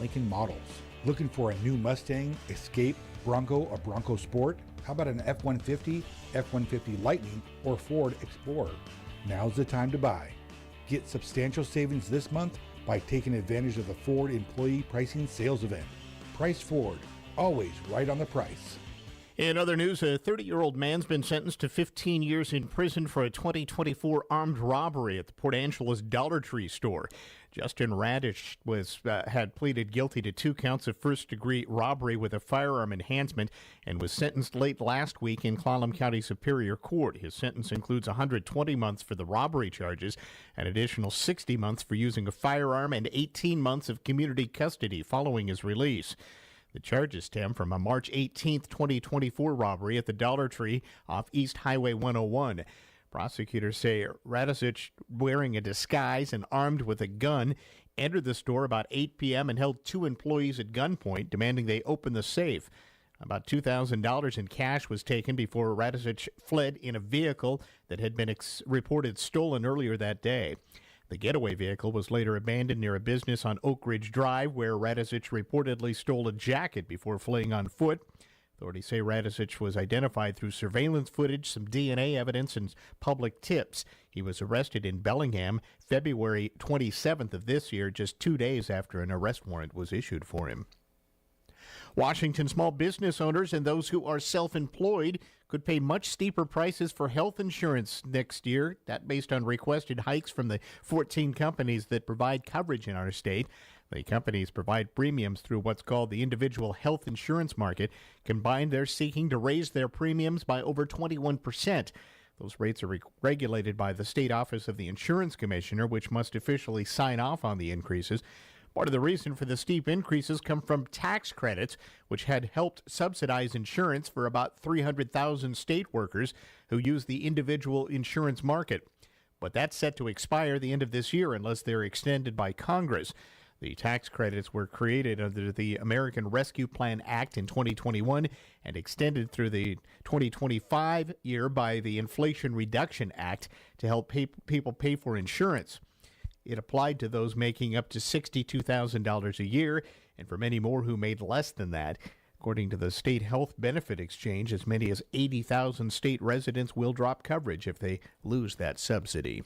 Lincoln models. Looking for a new Mustang, Escape, Bronco, or Bronco Sport? How about an F-150, F-150 Lightning, or Ford Explorer? Now's the time to buy. Get substantial savings this month by taking advantage of the Ford Employee Pricing Sales Event. Price Ford, always right on the price. In other news, a 30-year-old man's been sentenced to 15 years in prison for a 2024 armed robbery at the Port Angeles Dollar Tree store. Justin Radish had pleaded guilty to 2 counts of first-degree robbery with a firearm enhancement and was sentenced late last week in Clallam County Superior Court. His sentence includes 120 months for the robbery charges, an additional 60 months for using a firearm, and 18 months of community custody following his release. The charges stem from a March 18, 2024 robbery at the Dollar Tree off East Highway 101. Prosecutors say Radicic, wearing a disguise and armed with a gun, entered the store about 8 p.m. and held 2 employees at gunpoint, demanding they open the safe. About $2,000 in cash was taken before Radicic fled in a vehicle that had been reported stolen earlier that day. The getaway vehicle was later abandoned near a business on Oak Ridge Drive, where Radicic reportedly stole a jacket before fleeing on foot. Authorities say Radicic was identified through surveillance footage, some DNA evidence, and public tips. He was arrested in Bellingham February 27th of this year, just 2 days after an arrest warrant was issued for him. Washington small business owners and those who are self-employed could pay much steeper prices for health insurance next year. That based on requested hikes from the 14 companies that provide coverage in our state. The companies provide premiums through what's called the individual health insurance market. Combined, they're seeking to raise their premiums by over 21%. Those rates are regulated by the State Office of the Insurance Commissioner, which must officially sign off on the increases. Part of the reason for the steep increases come from tax credits, which had helped subsidize insurance for about 300,000 state workers who use the individual insurance market. But that's set to expire the end of this year unless they're extended by Congress. The tax credits were created under the American Rescue Plan Act in 2021 and extended through the 2025 year by the Inflation Reduction Act to help people pay for insurance. It applied to those making up to $62,000 a year, and for many more who made less than that. According to the State Health Benefit Exchange, as many as 80,000 state residents will drop coverage if they lose that subsidy.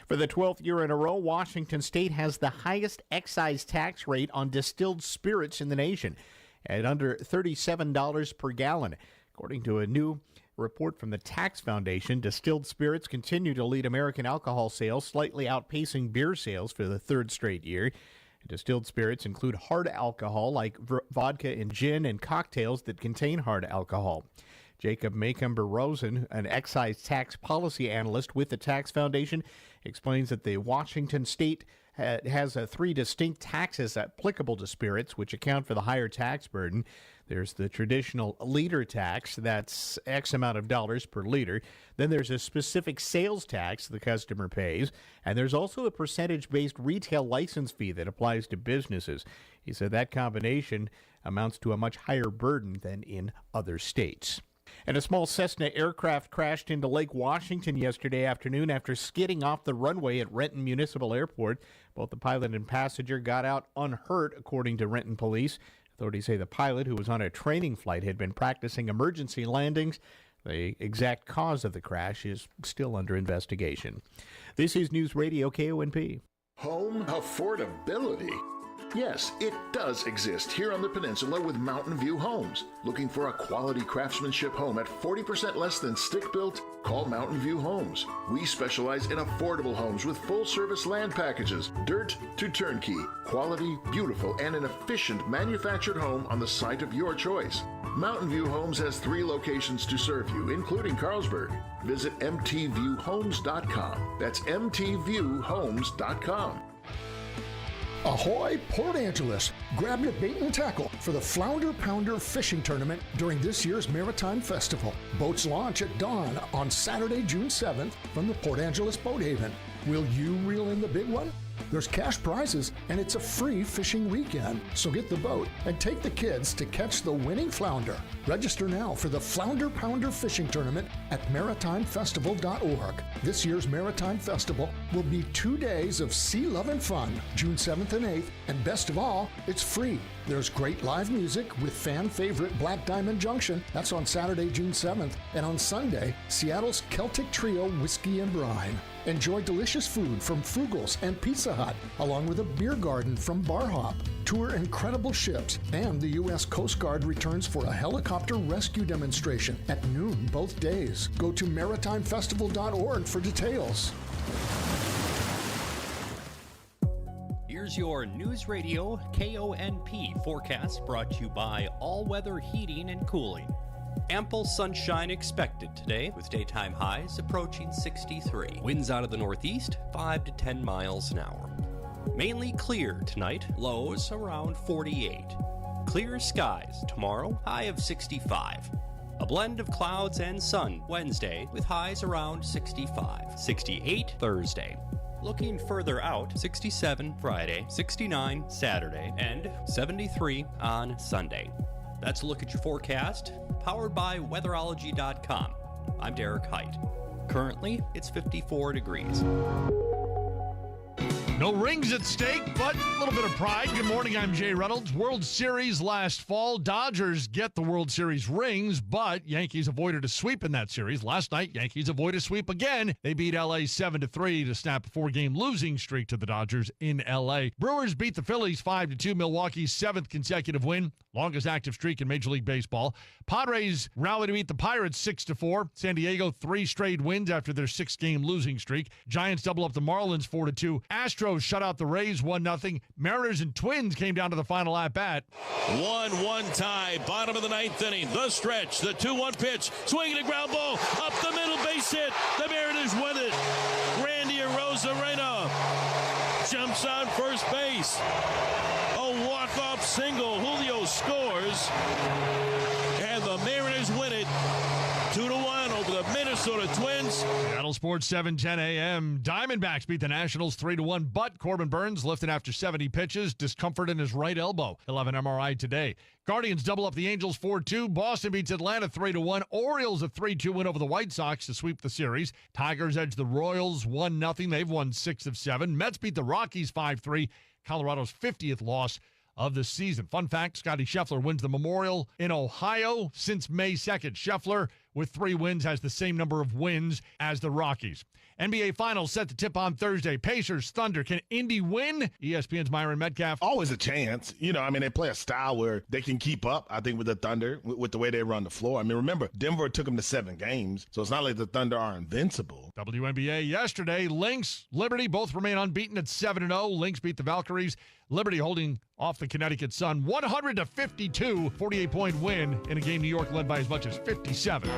For the 12th year in a row, Washington State has the highest excise tax rate on distilled spirits in the nation, at under $37 per gallon. According to a new report from the Tax Foundation, distilled spirits continue to lead American alcohol sales, slightly outpacing beer sales for the 3rd straight year. Distilled spirits include hard alcohol like vodka and gin, and cocktails that contain hard alcohol. Jacob Macomber-Rosen, an excise tax policy analyst with the Tax Foundation, explains that the Washington State has 3 distinct taxes applicable to spirits, which account for the higher tax burden. There's the traditional liter tax, that's X amount of dollars per liter. Then there's a specific sales tax the customer pays, and there's also a percentage-based retail license fee that applies to businesses. He said that combination amounts to a much higher burden than in other states. And a small Cessna aircraft crashed into Lake Washington yesterday afternoon after skidding off the runway at Renton Municipal Airport. Both the pilot and passenger got out unhurt, according to Renton police. Authorities say the pilot, who was on a training flight, had been practicing emergency landings. The exact cause of the crash is still under investigation. This is Newsradio KONP. Home affordability? Yes, it does exist here on the peninsula with Mountain View Homes. Looking for a quality craftsmanship home at 40% less than stick-built? Call Mountain View Homes. We specialize in affordable homes with full-service land packages, dirt to turnkey, quality, beautiful, and an efficient manufactured home on the site of your choice. Mountain View Homes has 3 locations to serve you, including Carlsberg. Visit mtviewhomes.com. That's mtviewhomes.com. Ahoy, Port Angeles! Grab your bait and tackle for the Flounder Pounder Fishing Tournament during this year's Maritime Festival. Boats launch at dawn on Saturday, June 7th from the Port Angeles Boat Haven. Will you reel in the big one? There's cash prizes, and it's a free fishing weekend. So get the boat and take the kids to catch the winning flounder. Register now for the Flounder Pounder Fishing Tournament at maritimefestival.org. This year's Maritime Festival will be 2 days of sea-loving fun, June 7th and 8th, and best of all, it's free. There's great live music with fan favorite Black Diamond Junction. That's on Saturday, June 7th. And on Sunday, Seattle's Celtic Trio Whiskey and Brine. Enjoy delicious food from Frugals and Pizza Hut, along with a beer garden from Bar Hop. Tour incredible ships, and the U.S. Coast Guard returns for a helicopter rescue demonstration at noon both days. Go to maritimefestival.org for details. Here's your Newsradio KONP forecast brought to you by All Weather Heating and Cooling. Ample sunshine expected today with daytime highs approaching 63. Winds out of the northeast 5 to 10 miles an hour. Mainly clear tonight, lows around 48. Clear skies tomorrow, high of 65. A blend of clouds and sun Wednesday with highs around 65. 68 Thursday. Looking further out, 67 Friday, 69 Saturday, and 73 on Sunday. That's a look at your forecast, powered by weatherology.com. I'm Derek Height. Currently, it's 54 degrees. No rings at stake, but a little bit of pride. Good morning, I'm Jay Reynolds. World Series last fall. Dodgers get the World Series rings, but Yankees avoided a sweep in that series. Last night, Yankees avoid a sweep again. They beat L.A. 7-3 to snap a 4-game losing streak to the Dodgers in L.A. Brewers beat the Phillies 5-2, Milwaukee's 7th consecutive win, longest active streak in Major League Baseball. Padres rally to beat the Pirates 6-4. San Diego 3 straight wins after their 6-game losing streak. Giants double up the Marlins 4-2. Astros shut out the Rays 1-0. Mariners and Twins came down to the final at-bat. 1-1 tie, bottom of the 9th inning. The stretch, the 2-1 pitch, swinging a ground ball, up the middle, base hit. The Mariners win it. Randy Arozarena jumps on first base. A walk-off single. Julio scores. And the Mariners win it 2-1 over the Minnesota Twins. Seattle Sports 7:10 a.m. Diamondbacks beat the Nationals 3-1, but Corbin Burns lifted after 70 pitches, discomfort in his right elbow. He'll have an MRI today. Guardians double up the Angels 4-2. Boston beats Atlanta 3-1. Orioles a 3-2 win over the White Sox to sweep the series. Tigers edge the Royals 1-0. They've won 6 of 7. Mets beat the Rockies 5-3. Colorado's 50th loss of the season. Fun fact, Scotty Scheffler wins the Memorial in Ohio since May 2nd. Scheffler, with 3 wins, has the same number of wins as the Rockies. NBA Finals set to tip on Thursday. Pacers, Thunder. Can Indy win? ESPN's Myron Metcalf. Always a chance. They play a style where they can keep up, I think, with the Thunder, with the way they run the floor. Remember, Denver took them to 7 games, so it's not like the Thunder are invincible. WNBA yesterday, Lynx, Liberty both remain unbeaten at 7-0. Lynx beat the Valkyries. Liberty holding off the Connecticut Sun 100-52, 48-point win in a game New York led by as much as 57.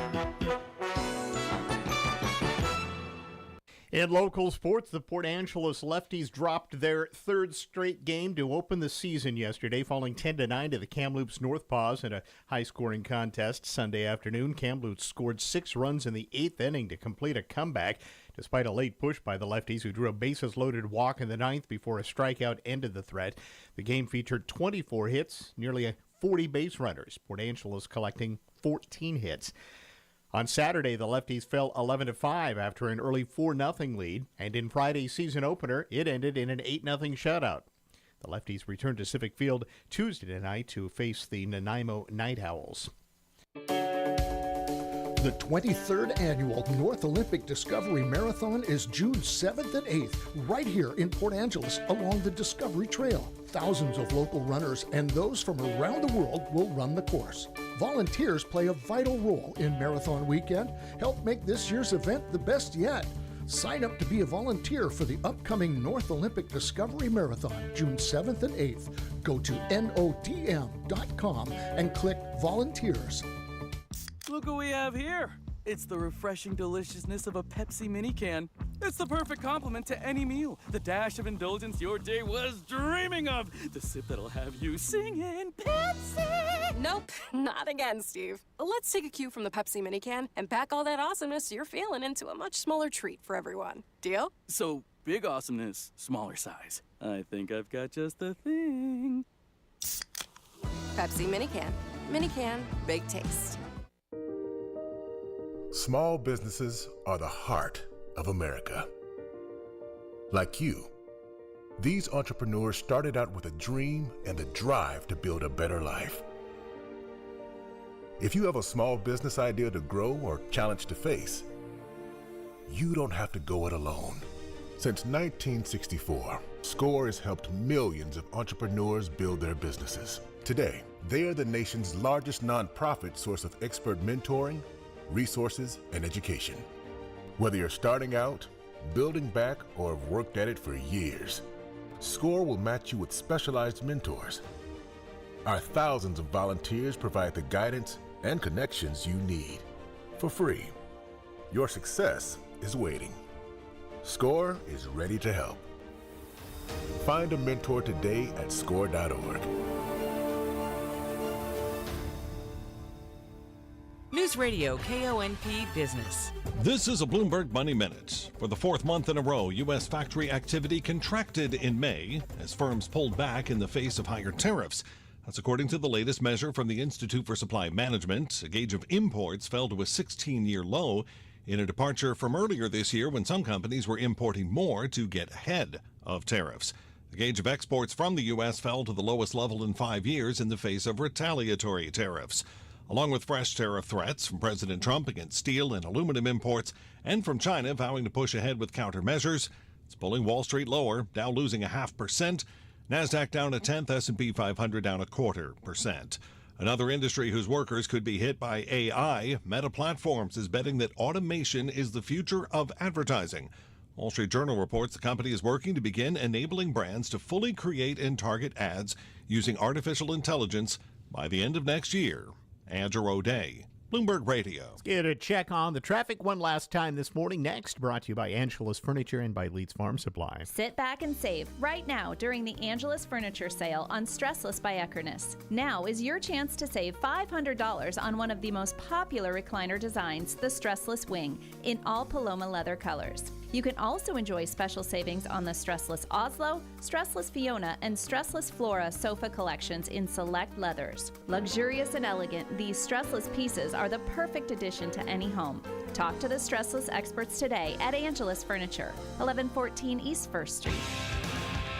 In local sports, the Port Angeles Lefties dropped their 3rd straight game to open the season yesterday, falling 10-9 to the Kamloops North Paws in a high-scoring contest Sunday afternoon. Kamloops scored 6 runs in the 8th inning to complete a comeback, despite a late push by the Lefties, who drew a bases-loaded walk in the 9th before a strikeout ended the threat. The game featured 24 hits, nearly 40 base runners, Port Angeles collecting 14 hits. On Saturday, the Lefties fell 11-5 after an early 4-0 lead, and in Friday's season opener, it ended in an 8-0 shutout. The Lefties returned to Civic Field Tuesday night to face the Nanaimo Night Owls. The 23rd Annual North Olympic Discovery Marathon is June 7th and 8th, right here in Port Angeles along the Discovery Trail. Thousands of local runners and those from around the world will run the course. Volunteers play a vital role in Marathon Weekend. Help make this year's event the best yet. Sign up to be a volunteer for the upcoming North Olympic Discovery Marathon, June 7th and 8th. Go to NOTM.com and click Volunteers. Look what we have here. It's the refreshing deliciousness of a Pepsi mini can. It's the perfect complement to any meal. The dash of indulgence your day was dreaming of. The sip that'll have you singing Pepsi. Nope, not again, Steve. Let's take a cue from the Pepsi mini can and pack all that awesomeness you're feeling into a much smaller treat for everyone. Deal? So, big awesomeness, smaller size. I think I've got just the thing. Pepsi Mini Can. Mini Can, big taste. Small businesses are the heart of America. Like you, these entrepreneurs started out with a dream and the drive to build a better life. If you have a small business idea to grow or challenge to face, you don't have to go it alone. Since 1964, SCORE has helped millions of entrepreneurs build their businesses. Today, they are the nation's largest nonprofit source of expert mentoring, resources, and education. Whether you're starting out, building back, or have worked at it for years, SCORE will match you with specialized mentors. Our thousands of volunteers provide the guidance and connections you need for free. Your success is waiting. SCORE is ready to help. Find a mentor today at score.org. Newsradio KONP Business. This is a Bloomberg Money Minute. For the fourth month in a row, U.S. factory activity contracted in May as firms pulled back in the face of higher tariffs. That's according to the latest measure from the Institute for Supply Management. A gauge of imports fell to a 16-year low in a departure from earlier this year when some companies were importing more to get ahead of tariffs. The gauge of exports from the U.S. fell to the lowest level in 5 years in the face of retaliatory tariffs. Along with fresh tariff threats from President Trump against steel and aluminum imports and from China vowing to push ahead with countermeasures, it's pulling Wall Street lower, Dow losing 0.5%, NASDAQ down 1/10, S&P 500 down 0.25%. Another industry whose workers could be hit by AI, Meta Platforms is betting that automation is the future of advertising. Wall Street Journal reports the company is working to begin enabling brands to fully create and target ads using artificial intelligence by the end of next year. Andrew O'Day, Bloomberg Radio. Let's get a check on the traffic one last time this morning. Next, brought to you by Angela's Furniture and by Leeds Farm Supply. Sit back and save right now during the Angela's Furniture Sale on Stressless by Eckernes. Now is your chance to save $500 on one of the most popular recliner designs, the Stressless Wing, in all Paloma leather colors. You can also enjoy special savings on the Stressless Oslo, Stressless Fiona, and Stressless Flora sofa collections in select leathers. Luxurious and elegant, these Stressless pieces are the perfect addition to any home. Talk to the Stressless experts today at Angela's Furniture, 1114 East 1st Street.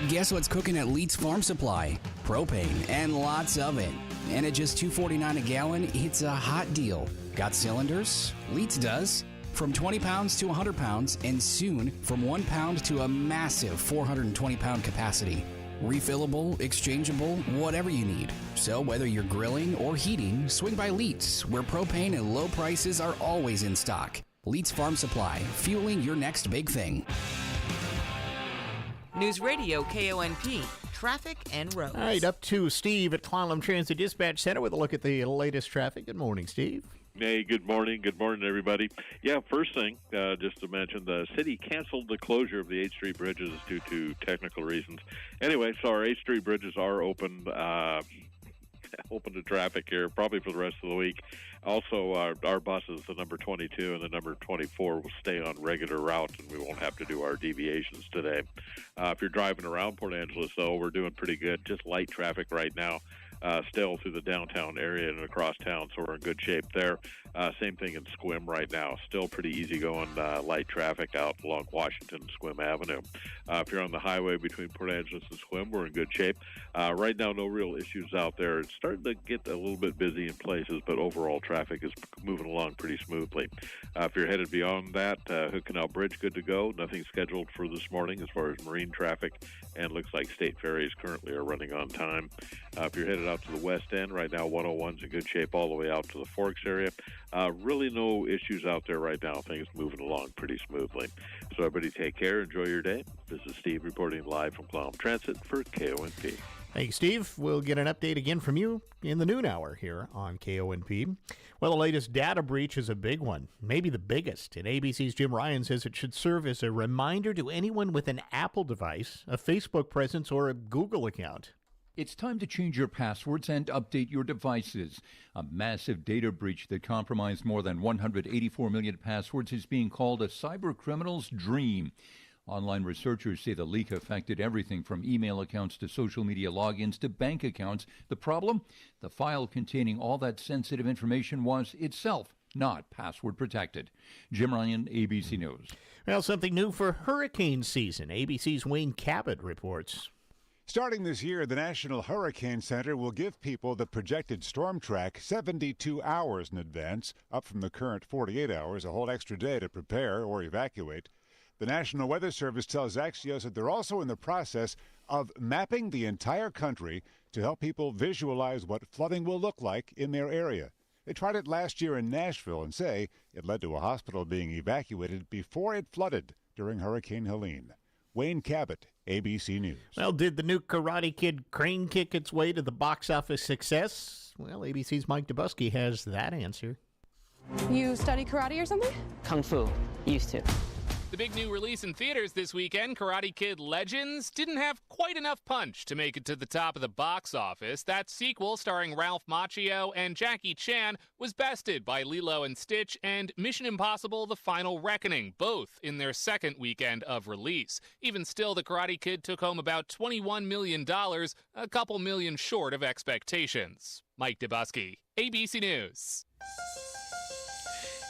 Guess what's cooking at Leeds Farm Supply? Propane, and lots of it. And at just $2.49 a gallon, it's a hot deal. Got cylinders? Leeds does. From 20 pounds to 100 pounds, and soon from 1 pound to a massive 420-pound capacity. Refillable, exchangeable, whatever you need. So whether you're grilling or heating, swing by Leeds, where propane and low prices are always in stock. Leeds Farm Supply, fueling your next big thing. Newsradio KONP. Traffic and roads. All right, up to Steve at Clallam Transit Dispatch Center with a look at the latest traffic. Good morning, Steve. Hey, good morning. Good morning, everybody. Yeah, first thing, just to mention, the city canceled the closure of the 8th Street bridges due to technical reasons. Anyway, so our 8th Street bridges are open to traffic here, probably for the rest of the week. Also, our buses, the number 22 and the number 24, will stay on regular routes, and we won't have to do our deviations today. If you're driving around Port Angeles, though, we're doing pretty good. Just light traffic right now. Still through the downtown area and across town, so we're in good shape there. Same thing in Squim right now. Still pretty easy-going light traffic out along Washington and Squim Avenue. If you're on the highway between Port Angeles and Squim, we're in good shape. Right now, no real issues out there. It's starting to get a little bit busy in places, but overall traffic is moving along pretty smoothly. If you're headed beyond that, Hood Canal Bridge, good to go. Nothing scheduled for this morning as far as marine traffic, and looks like state ferries currently are running on time. If you're headed out to the west end, right now 101's in good shape all the way out to the Forks area. Really no issues out there right now. Things moving along pretty smoothly. So everybody take care. Enjoy your day. This is Steve reporting live from Clallam Transit for KONP. Thanks, Steve. We'll get an update again from you in the noon hour here on KONP. Well, the latest data breach is a big one, maybe the biggest. And ABC's Jim Ryan says it should serve as a reminder to anyone with an Apple device, a Facebook presence, or a Google account. It's time to change your passwords and update your devices. A massive data breach that compromised more than 184 million passwords is being called a cyber criminal's dream. Online researchers say the leak affected everything from email accounts to social media logins to bank accounts. The problem? The file containing all that sensitive information was itself not password protected. Jim Ryan, ABC News. Well, something new for hurricane season. ABC's Wayne Cabot reports. Starting this year, the National Hurricane Center will give people the projected storm track 72 hours in advance, up from the current 48 hours, a whole extra day to prepare or evacuate. The National Weather Service tells Axios that they're also in the process of mapping the entire country to help people visualize what flooding will look like in their area. They tried it last year in Nashville and say it led to a hospital being evacuated before it flooded during Hurricane Helene. Wayne Cabot, ABC News. Well, did the new Karate Kid crane kick its way to the box office success? Well, ABC's Mike Dubusky has that answer. You study karate or something? Kung Fu. Used to. The big new release in theaters this weekend, Karate Kid Legends, didn't have quite enough punch to make it to the top of the box office. That sequel, starring Ralph Macchio and Jackie Chan, was bested by Lilo and Stitch and Mission Impossible: The Final Reckoning, both in their second weekend of release. Even still, The Karate Kid took home about $21 million, a couple million short of expectations. Mike Dubusky, ABC News.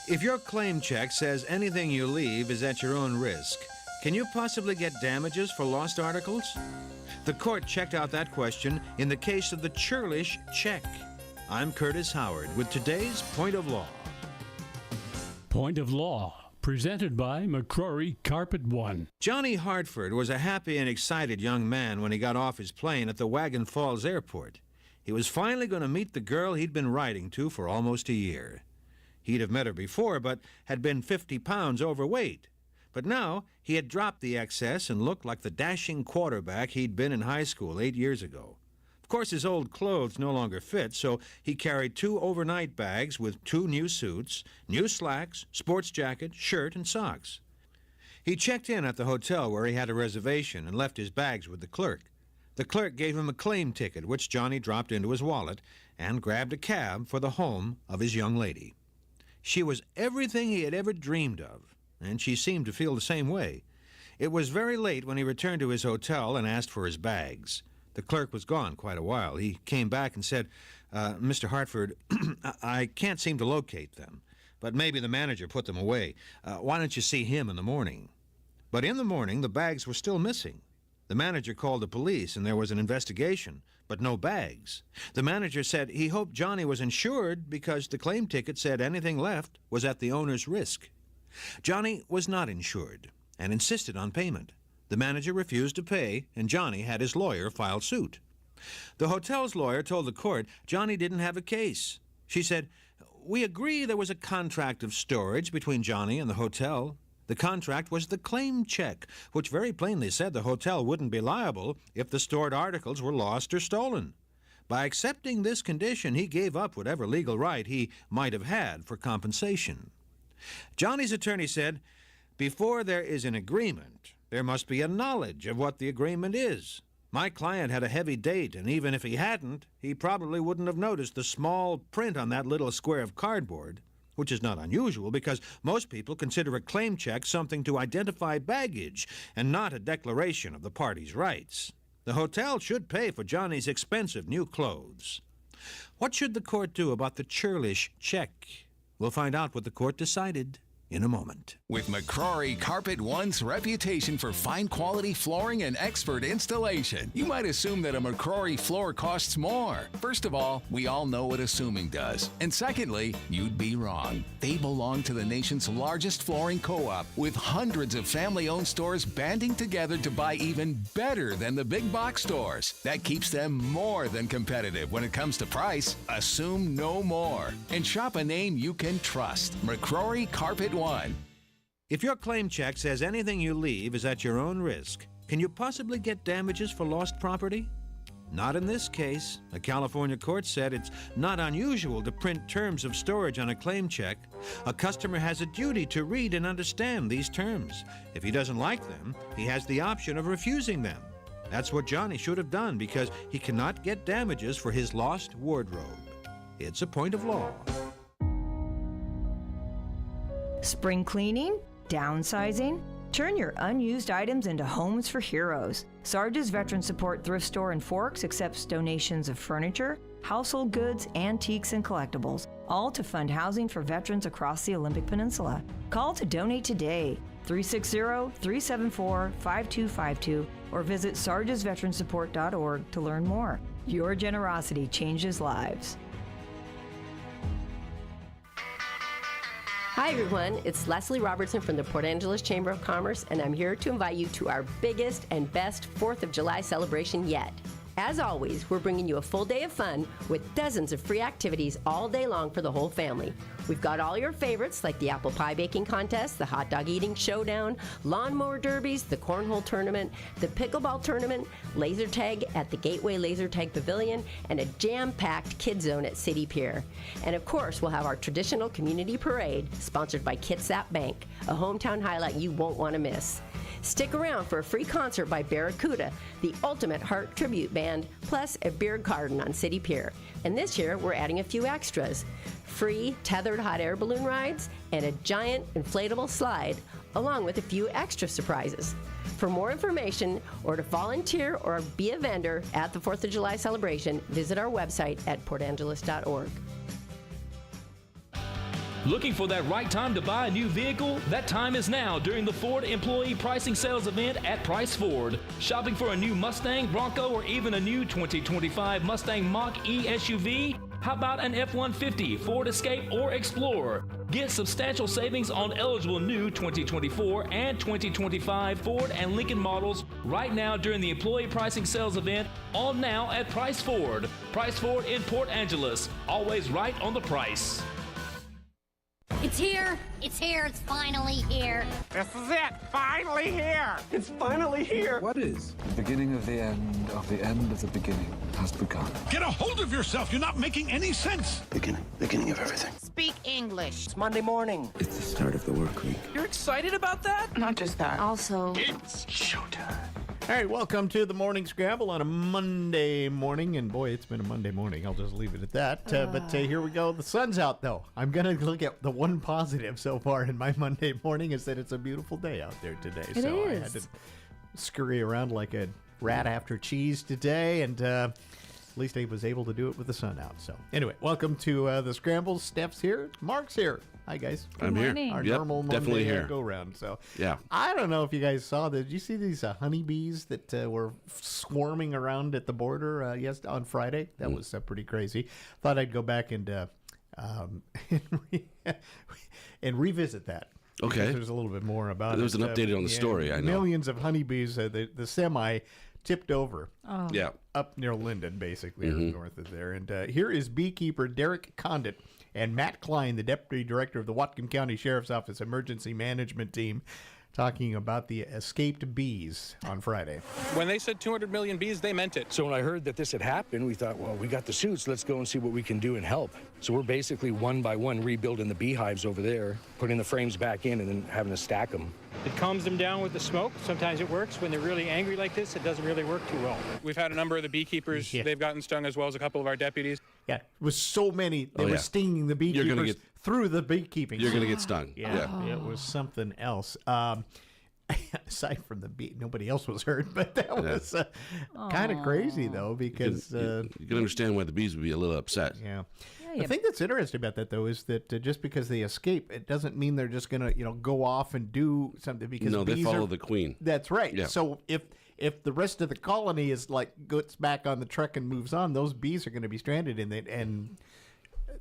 If your claim check says anything you leave is at your own risk, can you possibly get damages for lost articles? The court checked out that question in the case of the churlish check. I'm Curtis Howard with today's Point of Law. Point of Law, presented by McCrory Carpet One. Johnny Hartford was a happy and excited young man when he got off his plane at the Wagon Falls Airport. He was finally going to meet the girl he'd been writing to for almost a year. He'd have met her before, but had been 50 pounds overweight. But now he had dropped the excess and looked like the dashing quarterback he'd been in high school 8 years ago. Of course, his old clothes no longer fit, so he carried 2 overnight bags with 2 new suits, new slacks, sports jacket, shirt, and socks. He checked in at the hotel where he had a reservation and left his bags with the clerk. The clerk gave him a claim ticket, which Johnny dropped into his wallet, and grabbed a cab for the home of his young lady. She was everything he had ever dreamed of, and she seemed to feel the same way. It was very late when he returned to his hotel and asked for his bags. The clerk was gone quite a while. He came back and said, Mr. Hartford, I can't seem to locate them, but maybe the manager put them away. Why don't you see him in the morning? But in the morning, the bags were still missing. The manager called the police, and there was an investigation, but no bags. The manager said he hoped Johnny was insured because the claim ticket said anything left was at the owner's risk. Johnny was not insured and insisted on payment. The manager refused to pay, and Johnny had his lawyer file suit. The hotel's lawyer told the court Johnny didn't have a case. She said, "We agree there was a contract of storage between Johnny and the hotel. The contract was the claim check, which very plainly said the hotel wouldn't be liable if the stored articles were lost or stolen. By accepting this condition, he gave up whatever legal right he might have had for compensation." Johnny's attorney said, "Before there is an agreement, there must be a knowledge of what the agreement is. My client had a heavy date, and even if he hadn't, he probably wouldn't have noticed the small print on that little square of cardboard, which is not unusual because most people consider a claim check something to identify baggage and not a declaration of the party's rights. The hotel should pay for Johnny's expensive new clothes." What should the court do about the churlish check? We'll find out what the court decided in a moment. With McCrory Carpet One's reputation for fine quality flooring and expert installation, you might assume that a McCrory floor costs more. First of all, we all know what assuming does. And secondly, you'd be wrong. They belong to the nation's largest flooring co-op, with hundreds of family-owned stores banding together to buy even better than the big box stores. That keeps them more than competitive when it comes to price. Assume no more. And shop a name you can trust. McCrory Carpet One. If your claim check says anything you leave is at your own risk, can you possibly get damages for lost property? Not in this case. A California court said it's not unusual to print terms of storage on a claim check. A customer has a duty to read and understand these terms. If he doesn't like them, he has the option of refusing them. That's what Johnny should have done because he cannot get damages for his lost wardrobe. It's a point of law. Spring cleaning? Downsizing? Turn your unused items into homes for heroes. Sarge's Veteran Support Thrift Store in Forks accepts donations of furniture, household goods, antiques, and collectibles, all to fund housing for veterans across the Olympic Peninsula. Call to donate today, 360-374-5252, or visit sargesveteransupport.org to learn more. Your generosity changes lives. Hi everyone, it's Leslie Robertson from the Port Angeles Chamber of Commerce, and I'm here to invite you to our biggest and best 4th of July celebration yet. As always, we're bringing you a full day of fun with dozens of free activities all day long for the whole family. We've got all your favorites like the apple pie baking contest, the hot dog eating showdown, lawnmower derbies, the cornhole tournament, the pickleball tournament, laser tag at the Gateway Laser Tag Pavilion, and a jam-packed kid zone at City Pier. And of course, we'll have our traditional community parade sponsored by Kitsap Bank, a hometown highlight you won't want to miss. Stick around for a free concert by Barracuda, the ultimate heart tribute band, plus a beer garden on City Pier. And this year, we're adding a few extras. Free tethered hot air balloon rides and a giant inflatable slide, along with a few extra surprises. For more information or to volunteer or be a vendor at the 4th of July celebration, visit our website at portangeles.org. Looking for that right time to buy a new vehicle? That time is now during the Ford Employee Pricing Sales Event at Price Ford. Shopping for a new Mustang, Bronco, or even a new 2025 Mustang Mach-E SUV? How about an F-150, Ford Escape, or Explorer? Get substantial savings on eligible new 2024 and 2025 Ford and Lincoln models right now during the Employee Pricing Sales Event, on now at Price Ford. Price Ford in Port Angeles, always right on the price. It's here. It's here. It's finally here. This is it. Finally here. It's finally here. What is? The beginning of the end of the end of the beginning has begun. Get a hold of yourself. You're not making any sense. Beginning of everything. Speak English. It's Monday morning. It's the start of the work week. You're excited about that? Not just that. Also, It's showtime. All right, welcome to the Morning Scramble on a Monday morning. And boy, it's been a Monday morning. I'll just leave it at that. But here we go. The sun's out, though. I'm going to look at the one positive so far in my Monday morning is that it's a beautiful day out there today. It so is. I had to scurry around like a rat after cheese today. And at least I was able to do it with the sun out. So anyway, welcome to the Scramble. Steph's here. Mark's here. Hi, guys. I'm here. Our Yep, normal definitely Monday here. go round. So Yeah. I don't know if you guys saw that. Did you see these honeybees that were swarming around at the border on Friday? That was pretty crazy. Thought I'd go back and and revisit that. Okay. Because there's a little bit more about it. There was an update on the story, I know. Millions of honeybees. The semi tipped over. Oh. Yeah. Up near Linden, basically, north of there. And here is beekeeper Derek Condit and Matt Klein, the deputy director of the Whatcom County Sheriff's Office Emergency Management Team, talking about the escaped bees on Friday. When they said 200 million bees, they meant it. So when I heard that this had happened, we thought, well, we got the suits. Let's go and see what we can do and help. So we're basically one by one rebuilding the beehives over there, putting the frames back in and then having to stack them. It calms them down with the smoke. Sometimes it works. When they're really angry like this, it doesn't really work too well. We've had a number of the beekeepers. They've gotten stung as well as a couple of our deputies. Yeah, it was so many. They were stinging the beekeepers through the beekeeping. You're going to get stung. It was something else. Aside from the bee, nobody else was hurt, but that was kind of crazy, though, because... You can understand why the bees would be a little upset. Yeah. The thing that's interesting about that, though, is that just because they escape, it doesn't mean they're just going to, go off and do something. Because No, they bees follow the queen. That's right. Yeah. So if the rest of the colony is gets back on the truck and moves on, those bees are going to be stranded in it, and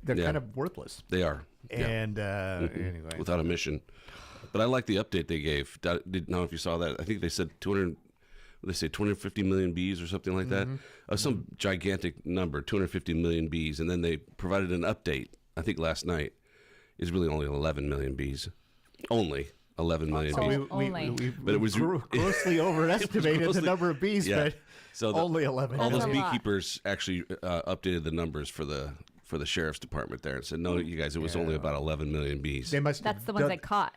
they're kind of worthless. They are. And anyway, without a mission. But I like the update they gave. Didn't know if you saw that. I think they said 250 million bees or something like that. Some gigantic number, 250 million bees. And then they provided an update, I think last night. It's really only 11 million bees. Only 11 million bees. But it was grossly overestimated the number of bees, but only 11. All those beekeepers actually updated the numbers for the sheriff's department there and said, no, you guys, it was only about 11 million bees. That's the ones they caught.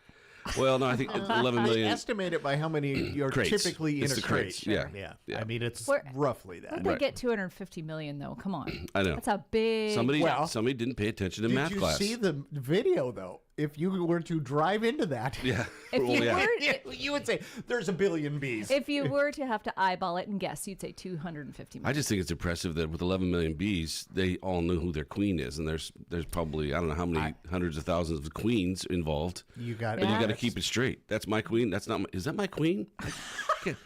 Well, no, I think 11 million. They estimate it by how many you're crates. typically It's in a the crate. crates, yeah. I mean, it's roughly that. Where'd they get 250 million, though? Come on. I know. That's a big... Somebody didn't pay attention to math class. Did you see the video, though? if you were to drive into that, you would say there's a billion bees. If you were to have to eyeball it and guess, you'd say 250 million. I just think it's impressive that with 11 million bees, they all know who their queen is, and there's probably I don't know how many hundreds of thousands of queens involved. You got it. But you got to keep it straight. That's my queen. That's not. Is that my queen? I can't.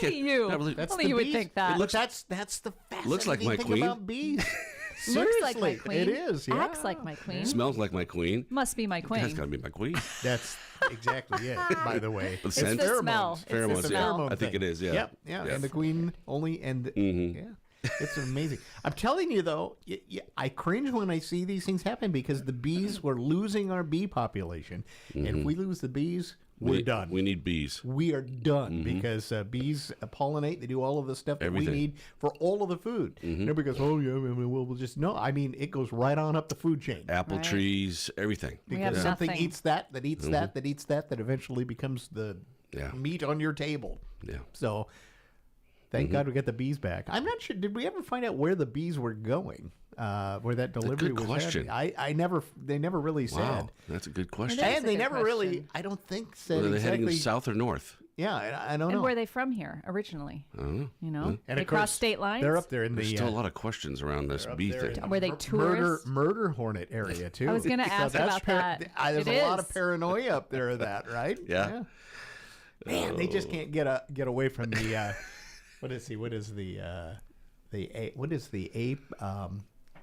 Only you. Only you would think that. That's the fascinating looks like my thing queen. about bees. Looks like my queen. It is. Yeah. Acts like my queen. Smells like my queen. Must be my queen. That's got to be my queen. That's exactly it. By the way, it's the smell. Pheromones. It's the smell. I think it is. Yeah. Yep. And the queen only. And yeah. It's amazing. I'm telling you, though, I cringe when I see these things happen because the bees, we're losing our bee population. And if we lose the bees, we're done. We need bees. We are done because bees pollinate. They do all of the stuff that we need for all of the food. Nobody goes, oh, yeah, we'll just, no. I mean, it goes right on up the food chain. Apple trees, everything. Because something eats that eats that eats that eventually becomes the meat on your table. Yeah. So... Thank God we got the bees back. I'm not sure. Did we ever find out where the bees were going? Where that delivery was question. heading? They never really said. Wow, that's a good question. And they never really, I don't think, said exactly. Are they exactly. heading south or north? Yeah, I don't know. And where are they from here originally? I don't know. You know, and they cross state lines. They're up there in There's the. still a lot of questions around this bee thing. Were they tourists? Murder hornet area too. I was going to ask about that. There's a lot of paranoia up there of that, right? Yeah. Man, they just can't get away from the. What is the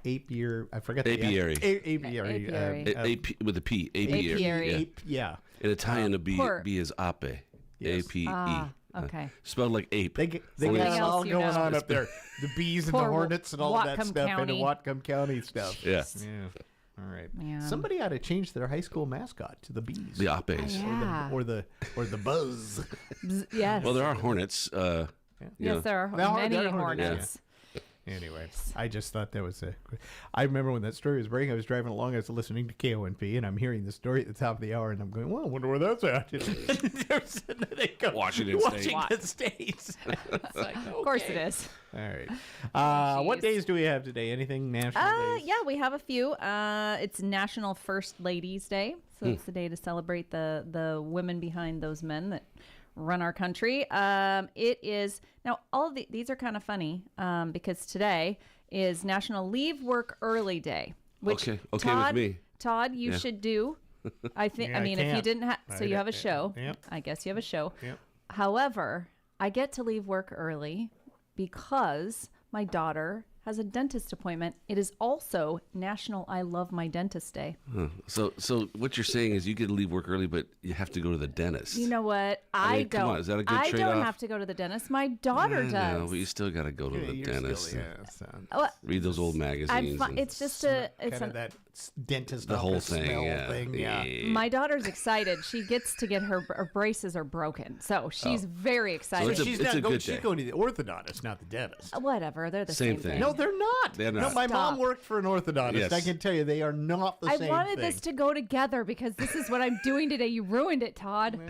apiary? I forget the apiary. Apiary. With a P. Apiary. Yeah. In Italian, a bee is ape. Yes. A-P-E. Okay. Spelled like ape. They got it all going on up there. The bees and the hornets and all of that stuff and the Whatcom County stuff. Yeah. All right. Man. Somebody ought to change their high school mascot to the bees. The apes. Or the buzz. Yes. Well, there are hornets. Yes, there are many hornets. Anyway, I just thought that was I remember when that story was breaking, I was driving along, I was listening to KONP, and I'm hearing the story at the top of the hour, and I'm going, well, I wonder where that's at. Washington State. It's like, okay. Of course it is. All right. What days do we have today? Anything national days? Yeah, we have a few. It's National First Ladies Day, so it's the day to celebrate the women behind those men that run our country. It is now all of these are kind of funny because today is National Leave Work Early Day. Which okay Todd, with me. Todd, you should do. I think. Yeah, I mean, if you didn't have, so you have a show. Yep. I guess you have a show. Yep. However, I get to leave work early because my daughter has a dentist appointment. It is also National I Love My Dentist Day. So what you're saying is you get to leave work early, but you have to go to the dentist. You know what? I don't. Come on, is that a good trade-off? I don't have to go to the dentist. My daughter does. No, but you still got to go to the dentist. Read those old magazines. It's just that dentist the whole thing. Yeah. My daughter's excited. She gets to get her braces are broken, so she's very excited. So she's going to the orthodontist, not the dentist. Whatever, they're the same thing. No, they're not. They're not. No, my mom worked for an orthodontist. Yes. I can tell you, they are not the same thing. I wanted this to go together because this is what I'm doing today. You ruined it, Todd.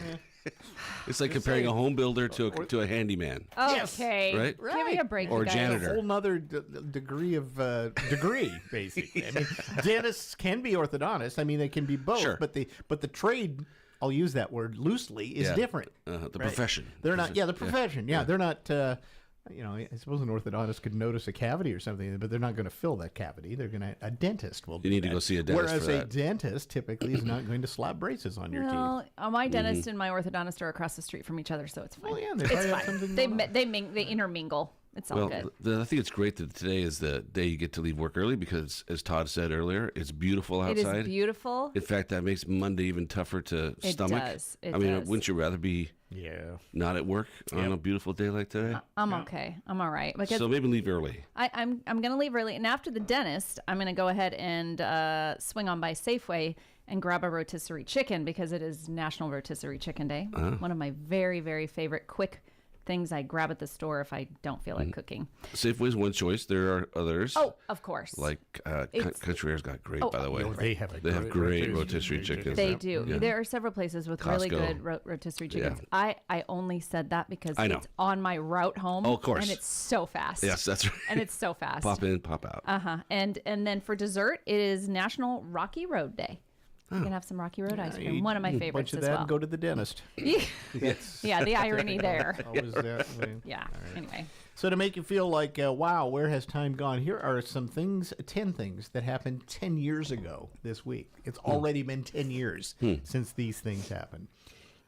It's like comparing a home builder to a handyman. Okay. Right? Give me a break, Or you guys. janitor. A whole nother degree of basically. I mean, dentists can be orthodontists. I mean, they can be both. Sure. But the trade, I'll use that word loosely, is different. The profession. They're not. Yeah, the profession. Yeah, they're not. I suppose an orthodontist could notice a cavity or something, but they're not going to fill that cavity. They're going to. A dentist will. You need to go see a dentist. Whereas for that. a dentist typically is not going to slap braces on your teeth. Well, my dentist and my orthodontist are across the street from each other, so it's fine. Well, yeah, it's fine. They intermingle. It's all good. I think it's great that today is the day you get to leave work early because, as Todd said earlier, it's beautiful outside. It is beautiful. In fact, that makes Monday even tougher to stomach. It I mean, does. wouldn't you rather be not at work on a beautiful day like today? I'm okay. I'm all right. Because so maybe leave early. I'm going to leave early. And after the dentist, I'm going to go ahead and swing on by Safeway and grab a rotisserie chicken because it is National Rotisserie Chicken Day. One of my very, very favorite quick things I grab at the store if I don't feel like cooking. Safeway is one choice. There are others. Oh, of course. Like Country Air's got great, by the way. They have great rotisserie chickens. They do. Yeah. There are several places with Costco. really good rotisserie chickens. Yeah. I only said that because I know. it's on my route home. Oh, of course. And it's so fast. Yes, that's right. And it's so fast. Pop in, pop out. And then for dessert, it is National Rocky Road Day. You can have some Rocky Road ice cream. One of my favorites bunch of as that well. And go to the dentist. Yeah, the irony there. Always that way. Yeah. All right. Anyway. So to make you feel like, wow, where has time gone? Here are some things, 10 things that happened 10 years ago this week. It's already been 10 years since these things happened.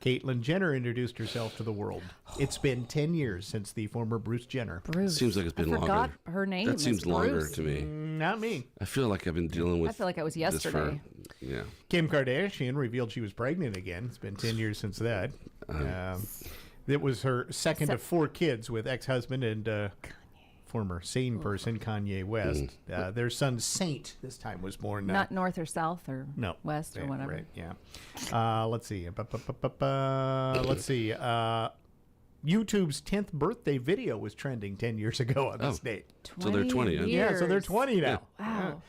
Caitlyn Jenner introduced herself to the world. It's been 10 years since the former Bruce Jenner. Bruce. Seems like it's been longer. I forgot her name. That seems longer to me. Not me. I feel like I've been dealing with. I feel like it was this yesterday. yeah. Kim Kardashian revealed she was pregnant again. It's been 10 years since that. It was her second of 4 kids with ex-husband and former sane person Kanye West. Their son Saint this time was born. Not north or south or no, west or whatever. Right, yeah. Let's see. Let's see. YouTube's 10th birthday video was trending 10 years ago on this date. So they're 20. Huh? Yeah, so they're 20 now. Wow.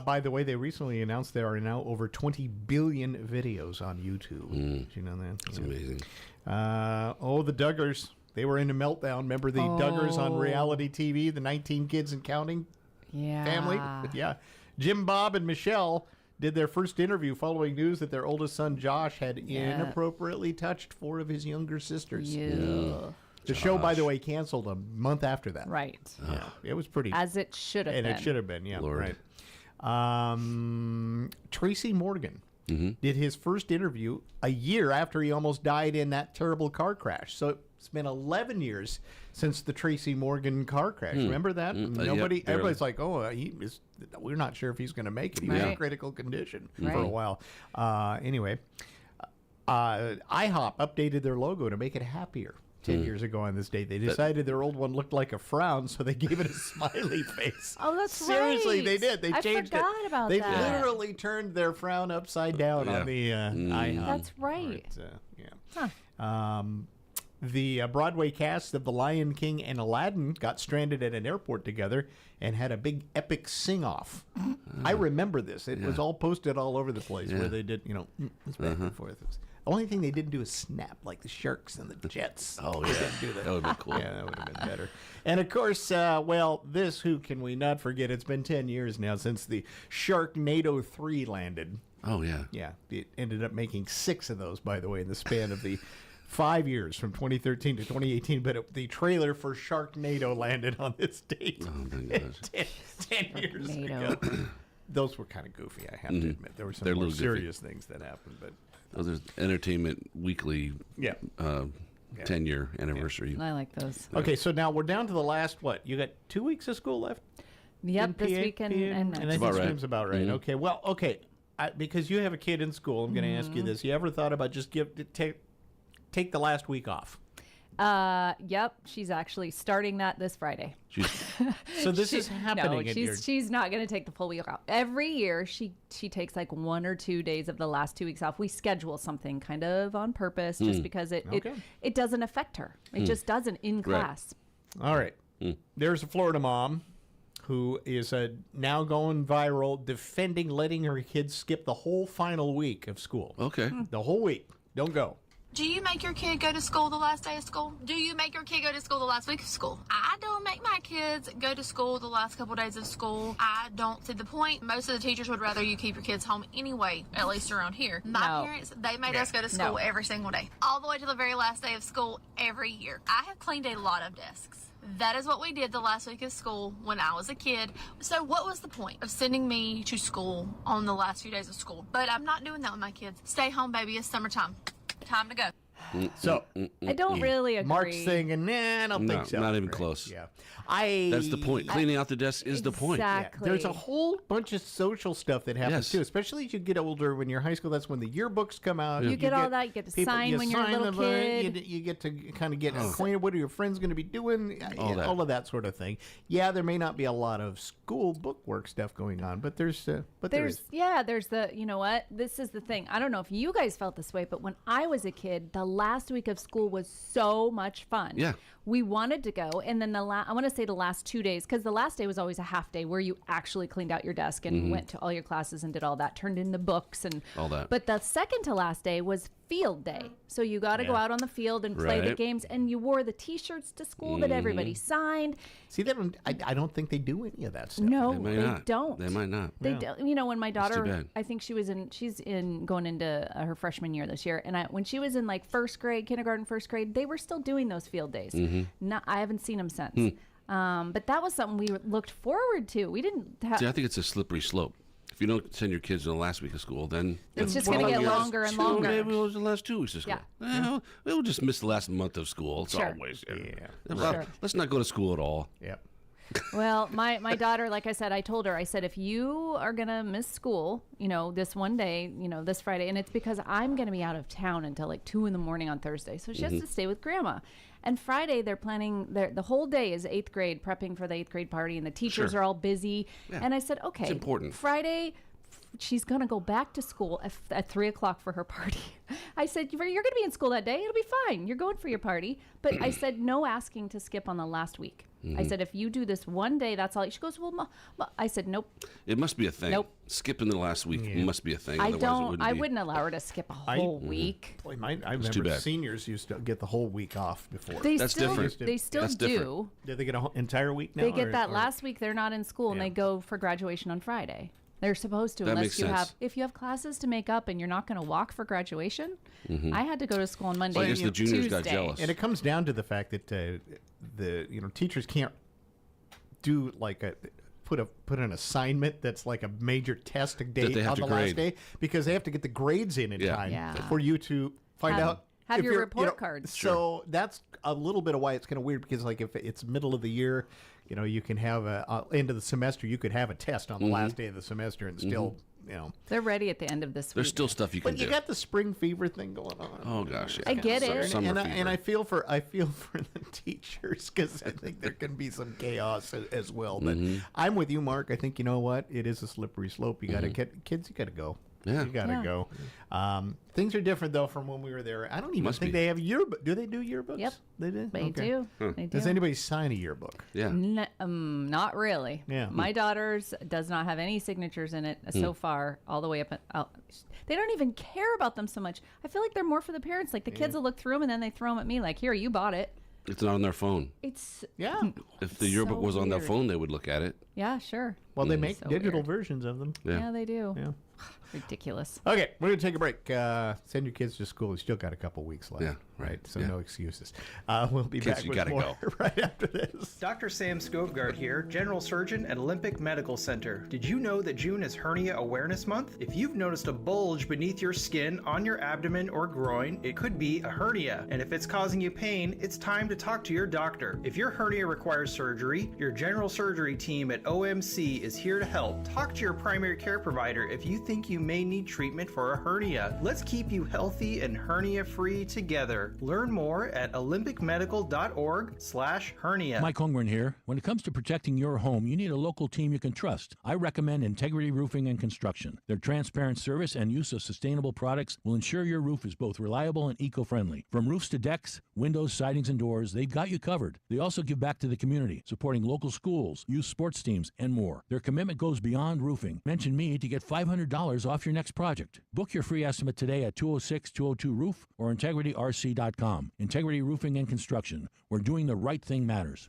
By the way, they recently announced there are now over 20 billion videos on YouTube. Did you know that? That's amazing. The Duggars. They were in a meltdown. Remember the Duggars on reality TV, the 19 Kids and Counting family? Yeah. Jim Bob and Michelle did their first interview following news that their oldest son, Josh, had inappropriately touched 4 of his younger sisters. Yeah. The show, by the way, canceled a month after that. Right. Yeah, it was pretty. As it should have been. And it should have been, yeah. Lord. Right. Tracy Morgan did his first interview a year after he almost died in that terrible car crash. So it's been 11 years since the Tracy Morgan car crash. Remember that? Nobody, everybody's like, we're not sure if he's going to make it. He was in critical condition for a while. Anyway, IHOP updated their logo to make it happier. 10 years ago on this date, they decided their old one looked like a frown, so they gave it a smiley face. Oh, that's Seriously, right. they did. They changed it. I forgot about They that. literally turned their frown upside down on the IHOP. That's right. The Broadway cast of The Lion King and Aladdin got stranded at an airport together and had a big epic sing-off. I remember this. It was all posted all over the place where they did, this back and forth. The only thing they didn't do is snap like the Sharks and the Jets. Oh, They yeah. didn't do that. That would have been cool. Yeah, that would have been better. And, of course, this, who can we not forget? It's been 10 years now since the Sharknado 3 landed. Oh, yeah. Yeah, it ended up making 6 of those, by the way, in the span of the 5 years from 2013 to 2018. But the trailer for Sharknado landed on this date. Oh, my gosh. 10 years ago. Those were kind of goofy, I have to admit. There were some They're a more little serious things that happened, but... There's Entertainment Weekly 10-year anniversary. I like those. Okay, so now we're down to the last, You got 2 weeks of school left? Yep, this weekend and next. And I think that seems about right. Okay, well, because you have a kid in school, I'm going to ask you this. You ever thought about just take the last week off? Yep, she's actually starting that this Friday. So this is happening. No, she's not going to take the full week off. Every year she takes like 1 or 2 days of the last 2 weeks off. We schedule something kind of on purpose just because it doesn't affect her. It just doesn't in class. All right. There's a Florida mom who is now going viral defending letting her kids skip the whole final week of school. Okay. The whole week. Don't go. Do you make your kid go to school the last day of school? Do you make your kid go to school the last week of school? I don't make my kids go to school the last couple days of school. I don't see the point. Most of the teachers would rather you keep your kids home anyway, at least around here. My parents, they made us go to school every single day, all the way to the very last day of school every year. I have cleaned a lot of desks. That is what we did the last week of school when I was a kid. So what was the point of sending me to school on the last few days of school? But I'm not doing that with my kids. Stay home, baby. It's summertime. Time to go. So I don't really agree. Mark's saying, I don't think so. Not even close. Yeah, that's the point. Cleaning out the desk is the point. Exactly. There's a whole bunch of social stuff that happens too, especially as you get older. When you're high school, that's when the yearbooks come out. You get all that. You get to sign when you're a little kid. You get to kind of get acquainted. What are your friends going to be doing? All of that sort of thing. Yeah, there may not be a lot of school bookwork stuff going on, but there's there's the, you know what? This is the thing. I don't know if you guys felt this way, but when I was a kid, the last week of school was so much fun. Yeah. We wanted to go, and then I want to say the last 2 days, because the last day was always a half day where you actually cleaned out your desk and went to all your classes and did all that, turned in the books and all that. But the second to last day was field day. So you got to go out on the field and play the games, and you wore the T-shirts to school that everybody signed. See, I don't think they do any of that stuff. No, They don't. They might not. They don't. You know, when my daughter, too bad. I think she's going into her freshman year this year, and when she was in like first grade, kindergarten, first grade, they were still doing those field days. I haven't seen them since. But that was something we looked forward to. We didn't have. See, I think it's a slippery slope. If you don't send your kids in the last week of school, then it's just going to get longer and longer. Maybe it was the last 2 weeks of school. Well, we'll just miss the last month of school. It's always. Well, let's not go to school at all. Yep. Well, my daughter, like I said, I told her, I said, if you are going to miss school, this one day, this Friday, and it's because I'm going to be out of town until like 2 a.m. on Thursday. So she has to stay with Grandma. And Friday, they're planning, the whole day is 8th grade, prepping for the 8th grade party, and the teachers are all busy. Yeah. And I said, okay, it's important. Friday, she's going to go back to school at 3 o'clock for her party. I said, you're going to be in school that day. It'll be fine. You're going for your party. But I said, no asking to skip on the last week. I said, if you do this one day, that's all. She goes, well, I said, nope. It must be a thing. Nope. Skipping the last week must be a thing. I wouldn't allow her to skip a whole week. Boy, I remember seniors used to get the whole week off before. That's different. They still do. Do they get an entire week now? They get that last week. They're not in school, and they go for graduation on Friday. They're supposed to, unless if you have classes to make up and you're not going to walk for graduation. I had to go to school on Monday. I guess the juniors got jealous. And it comes down to the fact that the teachers can't do like put an assignment that's like a major test day on the last day, because they have to get the grades in time for you to find out. Have your report cards. So that's a little bit of why it's kind of weird, because like if it's middle of the year, you can have end of the semester, you could have a test on the last day of the semester and still, They're ready at the end of this week. There's still stuff you can do. But you got the spring fever thing going on. Oh gosh, yeah. I get it. And I feel for the teachers, because I think there can be some chaos as well. But I'm with you, Mark. I think you know what, it is a slippery slope. You got to get kids. You got to go. Yeah. You got to go. Things are different, though, from when we were there. I don't even think they have yearbook. Do they do yearbooks? Yep. They do? They do. Huh. They do. Does anybody sign a yearbook? Yeah. Not really. Yeah. My daughter's does not have any signatures in it so far, all the way up. They don't even care about them so much. I feel like they're more for the parents. Like the kids will look through them and then they throw them at me like, here, you bought it. It's not on their phone. It's If the yearbook was on their phone, they would look at it. Yeah, sure. Well, they make digital versions of them. Yeah, they do. Yeah. Ridiculous. Okay, we're going to take a break. Send your kids to school. You still got a couple weeks left. Yeah. Right. So no excuses. We'll be back with more right after this. Dr. Sam Skovgard here, General Surgeon at Olympic Medical Center. Did you know that June is Hernia Awareness Month? If you've noticed a bulge beneath your skin, on your abdomen or groin, it could be a hernia. And if it's causing you pain, it's time to talk to your doctor. If your hernia requires surgery, your general surgery team at OMC is here to help. Talk to your primary care provider if you think you may need treatment for a hernia. Let's keep you healthy and hernia-free together. Learn more at olympicmedical.org/hernia. Mike Holmgren here. When it comes to protecting your home, you need a local team you can trust. I recommend Integrity Roofing and Construction. Their transparent service and use of sustainable products will ensure your roof is both reliable and eco-friendly. From roofs to decks, windows, sidings, and doors, they've got you covered. They also give back to the community, supporting local schools, youth sports teams, and more. Their commitment goes beyond roofing. Mention me to get $500 off your next project. Book your free estimate today at 206-202-ROOF or integrityrc.com. Integrity Roofing and Construction, where doing the right thing matters.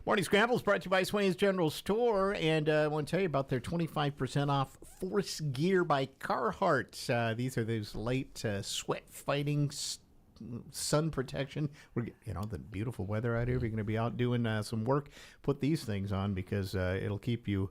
Morning Scramble is brought to you by Swain's General Store, and I want to tell you about their 25% off Force Gear by Carhartt. These are those light sweat-fighting sun protection. We're the beautiful weather out here. We're going to be out doing some work. Put these things on because it'll keep you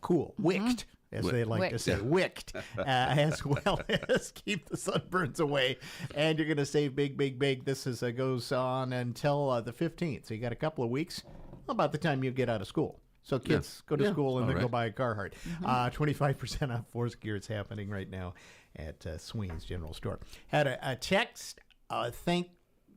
cool, wicked. As they like to say, wicked, as well as keep the sunburns away. And you're going to save big. This goes on until the 15th. So you got a couple of weeks about the time you get out of school. So kids go to school and then go buy a Carhartt. 25% off Force Gear. It's happening right now at Swain's General Store. Had a text. Thank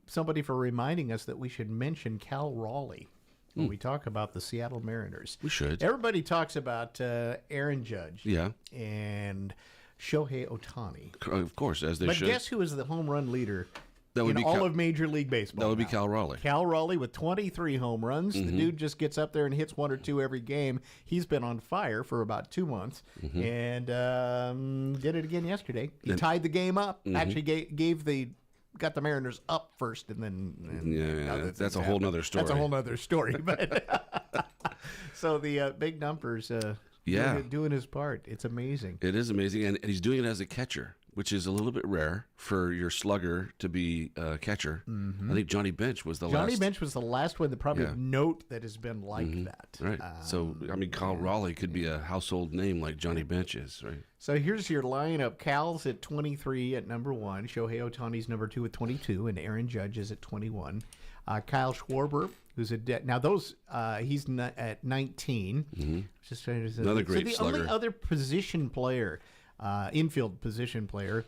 somebody for reminding us that we should mention Cal Raleigh when we talk about the Seattle Mariners. We should. Everybody talks about Aaron Judge and Shohei Ohtani. Of course, as they should. But guess who is the home run leader That would in be all of Major League Baseball. That would be Cal Raleigh. Cal Raleigh with 23 home runs. Mm-hmm. The dude just gets up there and hits 1 or 2 every game. He's been on fire for about 2 months and did it again yesterday. He tied the game up. Actually got the Mariners up first, and then that's a whole nother story. That's a whole nother story. But so the big numbers, doing his part. It's amazing. It is amazing, and he's doing it as a catcher, which is a little bit rare for your slugger to be a catcher. I think Johnny Bench was the last. Johnny Bench was the last one that probably note that has been like that. Right. So, I mean, Cal Raleigh could be a household name like Johnny Bench is, right? So here's your lineup. Cal's at 23 at number 1. Shohei Ohtani's number 2 at 22, and Aaron Judge is at 21. Kyle Schwarber, who's now those he's at 19. Just trying to say, another great the slugger. only other position player, infield position player.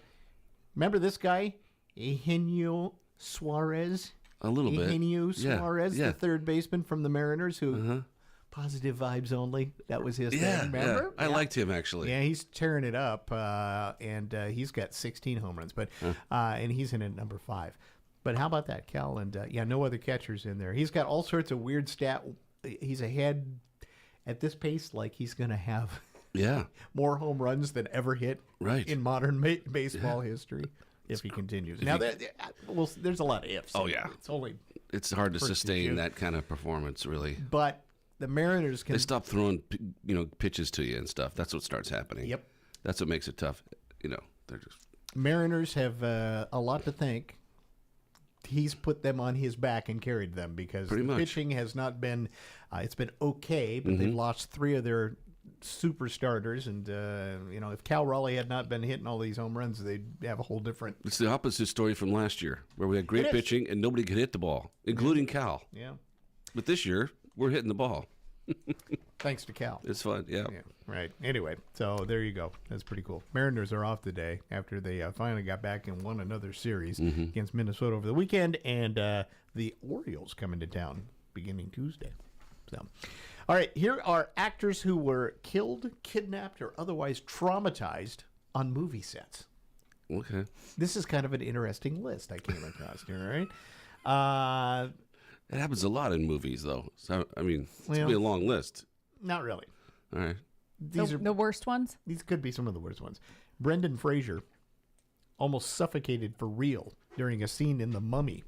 Remember this guy, Eugenio Suarez. A little bit. Eugenio Suarez, yeah. the third baseman from the Mariners, who positive vibes only. That was his thing. Remember? I liked him actually. Yeah, he's tearing it up, and he's got 16 home runs, but and he's in at number 5. But how about that, Cal? And no other catchers in there. He's got all sorts of weird stat. He's ahead at this pace, like he's going to have more home runs than ever hit in modern baseball history if he continues. Now, there's a lot of ifs. Oh yeah, it's hard to sustain that kind of performance, really. But the Mariners they stop throwing pitches to you and stuff. That's what starts happening. Yep, that's what makes it tough. They're just Mariners have a lot to thank. He's put them on his back and carried them because the pitching has not been. It's been okay, but they've lost 3 of their super starters, and if Cal Raleigh had not been hitting all these home runs, they'd have a whole different. It's the opposite story from last year, where we had great pitching and nobody could hit the ball, including Cal. Yeah, but this year we're hitting the ball. Thanks to Cal. It's fun, yeah. Right. Anyway, so there you go. That's pretty cool. Mariners are off today after they finally got back and won another series against Minnesota over the weekend, and the Orioles come into town beginning Tuesday. So, all right, here are actors who were killed, kidnapped, or otherwise traumatized on movie sets. Okay. This is kind of an interesting list I came across here, right? It happens a lot in movies, though. So, I mean, it's going to be a long list. Not really. All right. These are the worst ones? These could be some of the worst ones. Brendan Fraser almost suffocated for real during a scene in The Mummy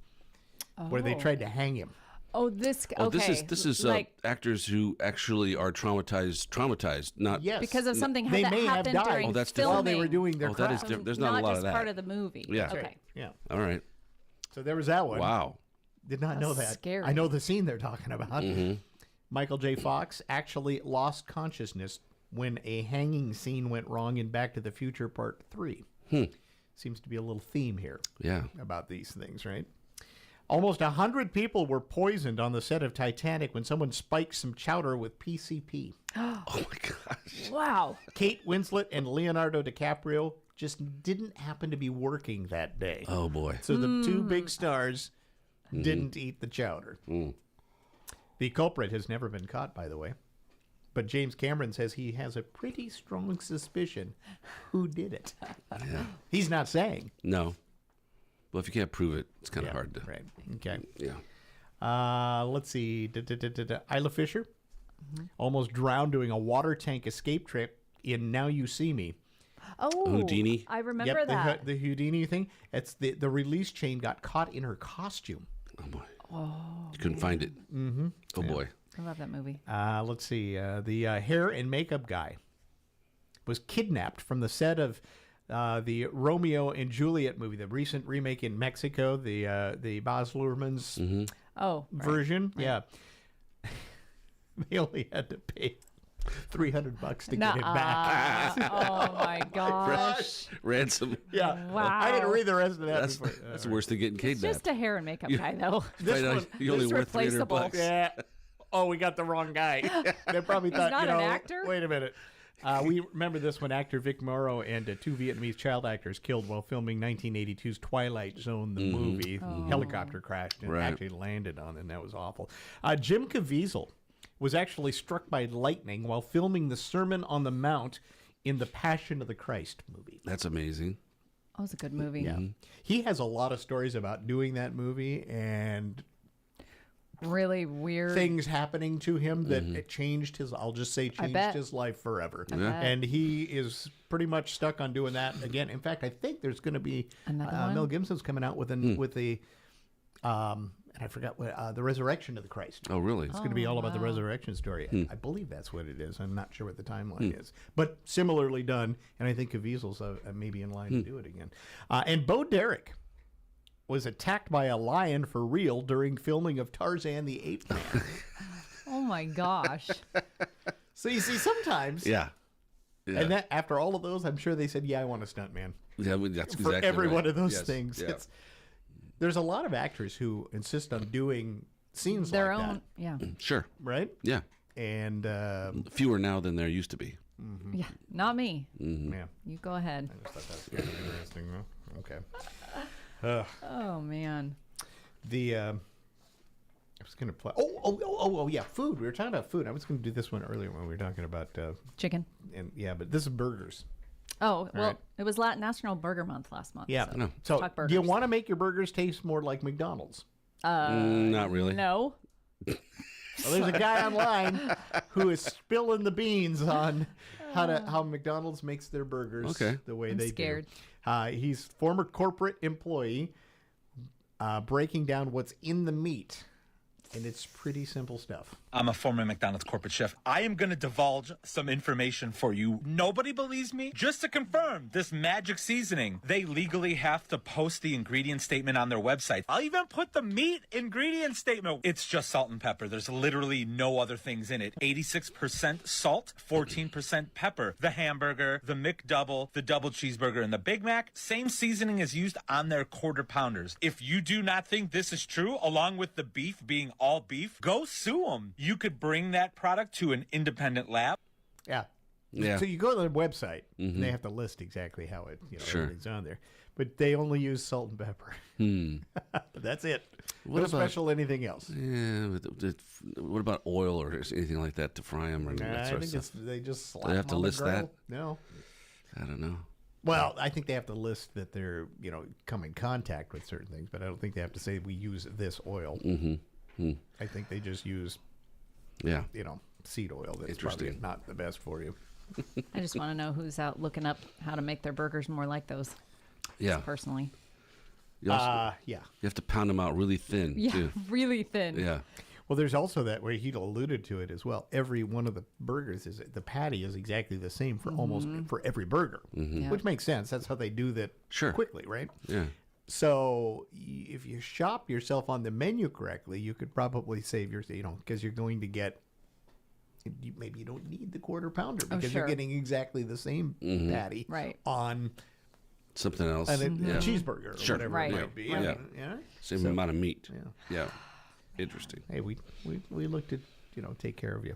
where they tried to hang him. Oh, this is like, actors who actually are traumatized, not because of something they that may happened have died during while filming. they were doing their craft. That is different. There's not a lot of that. Not just part of the movie. Yeah. Okay. Yeah. All right. So there was that one. Wow. Did not know that. Scary. I know the scene they're talking about. Michael J. Fox actually lost consciousness when a hanging scene went wrong in Back to the Future Part 3. Seems to be a little theme here. Yeah. About these things, right? Almost 100 people were poisoned on the set of Titanic when someone spiked some chowder with PCP. Oh my gosh. Wow. Kate Winslet and Leonardo DiCaprio just didn't happen to be working that day. Oh boy. So the two big stars didn't eat the chowder. The culprit has never been caught, by the way. But James Cameron says he has a pretty strong suspicion who did it. He's not saying. No. Well, if you can't prove it, it's kind of hard to. Right. Okay. Yeah. Let's see. Isla Fisher almost drowned doing a water tank escape trip in Now You See Me. Oh, Houdini. I remember that. The Houdini thing. It's the release chain got caught in her costume. Oh boy. You couldn't find it. Oh boy. I love that movie. Let's see. The hair and makeup guy was kidnapped from the set of the Romeo and Juliet movie, the recent remake in Mexico, the Baz Luhrmann's version. Right. Yeah. They only had to pay $300 to get it back. Oh my gosh. Ransom. Yeah. Wow. I didn't read the rest of that. That's worse than getting kidnapped. It's just a hair and makeup guy, though. You only worth $300. Yeah. Oh, we got the wrong guy. They probably thought, not an actor? Wait a minute. We remember this when actor Vic Morrow and two Vietnamese child actors killed while filming 1982's Twilight Zone, the movie. Helicopter crashed and actually landed on it, and that was awful. Jim Caviezel was actually struck by lightning while filming the Sermon on the Mount in the Passion of the Christ movie. That's amazing. Oh, it was a good movie. Yeah. He has a lot of stories about doing that movie and really weird things happening to him that it changed his, I'll just say changed his life forever. And he is pretty much stuck on doing that again. In fact, I think there's going to be Mel Gibson's coming out with the and I forgot what the resurrection of the Christ. Oh, really? It's going to be all about the resurrection story. I believe that's what it is. I'm not sure what the timeline is, but similarly done. And I think Caviezel's maybe in line to do it again. And Bo Derek was attacked by a lion for real during filming of Tarzan the Ape Man. Oh my gosh! So you see, sometimes, and that after all of those, I'm sure they said, "Yeah, I want a stunt man." Yeah, I mean, that's for exactly every right. one of those Yes, things. yeah. There's a lot of actors who insist on doing scenes Their like own, that. Sure. Right? Yeah. And fewer now than there used to be. Yeah, not me. Yeah. You go ahead. I just thought that was kind of interesting, though. Okay. Oh man. I was going to play. Oh, yeah, food. We were talking about food. I was going to do this one earlier when we were talking about chicken. And but this is burgers. Oh, well, right. It was National Burger Month last month. Yeah. So, So do you want to make your burgers taste more like McDonald's? Not really. No. Well, there's a guy online who is spilling the beans on how McDonald's makes their burgers the way they do. He's former corporate employee breaking down what's in the meat. And it's pretty simple stuff. I'm a former McDonald's corporate chef. I am going to divulge some information for you. Nobody believes me? Just to confirm, this magic seasoning, they legally have to post the ingredient statement on their website. I'll even put the meat ingredient statement. It's just salt and pepper. There's literally no other things in it. 86% salt, 14% pepper. The hamburger, the McDouble, the double cheeseburger, and the Big Mac, same seasoning is used on their quarter pounders. If you do not think this is true, along with the beef being all beef, go sue them. You could bring that product to an independent lab. Yeah. So you go to their website, and they have to list exactly how it, everything's on there. But they only use salt and pepper. That's it. What no about, special anything else. Yeah. What about oil or anything like that to fry them? Or that sort I think of stuff? they just slap they have them to on list the grill. that? No. I don't know. Well, I think they have to list that they're, come in contact with certain things, but I don't think they have to say we use this oil. I think they just use, seed oil. That's probably not the best for you. I just want to know who's out looking up how to make their burgers more like those. Yeah. Personally. You have to pound them out really thin, too. Really thin. Yeah. Well, there's also that where he alluded to it as well. Every one of the burgers the patty is exactly the same for almost for every burger, which makes sense. That's how they do that quickly, right? Yeah. So if you shop yourself on the menu correctly, you could probably save because you're going to get. Maybe you don't need the quarter pounder because you're getting exactly the same patty on something else, a cheeseburger or whatever it might be. Yeah. Same amount of meat. Yeah. Interesting. Hey, we looked at take care of you.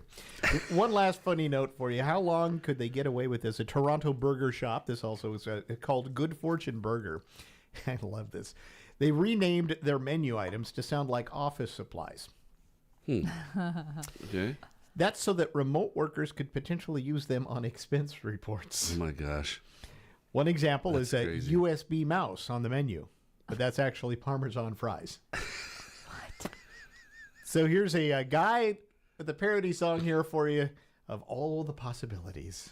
One last funny note for you: how long could they get away with this? A Toronto burger shop. This also is called Good Fortune Burger. I love this. They renamed their menu items to sound like office supplies. Okay. That's so that remote workers could potentially use them on expense reports. Oh my gosh. One example That's is crazy. a USB mouse on the menu, but that's actually Parmesan fries. What? So here's a guy with a parody song here for you of all the possibilities.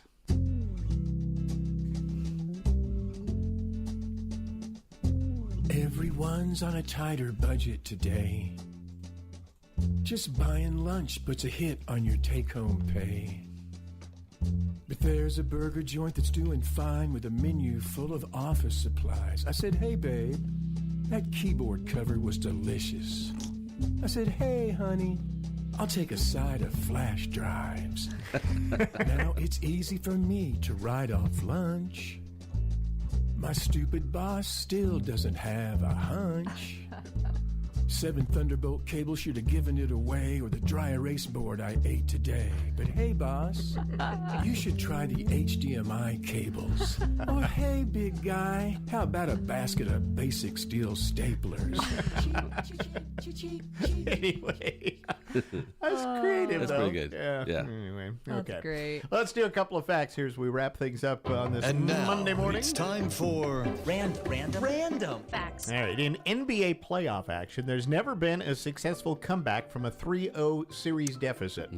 Everyone's on a tighter budget today. Just buying lunch puts a hit on your take-home pay. But there's a burger joint that's doing fine with a menu full of office supplies. I said, hey, babe, that keyboard cover was delicious. I said, hey, honey, I'll take a side of flash drives. Now it's easy for me to write off lunch. My stupid boss still doesn't have a hunch. 7 Thunderbolt cables should have given it away, or the dry erase board I ate today. But hey, boss, you should try the HDMI cables. Or hey, big guy, how about a basket of basic steel staplers? Anyway, that's creative, That's though. pretty good. Yeah. Yeah. Anyway, That's okay. great. Let's do a couple of facts here as we wrap things up on this And now, Monday morning. it's time for Random facts. All right, in NBA playoff action, there's never been a successful comeback from a 3-0 series deficit.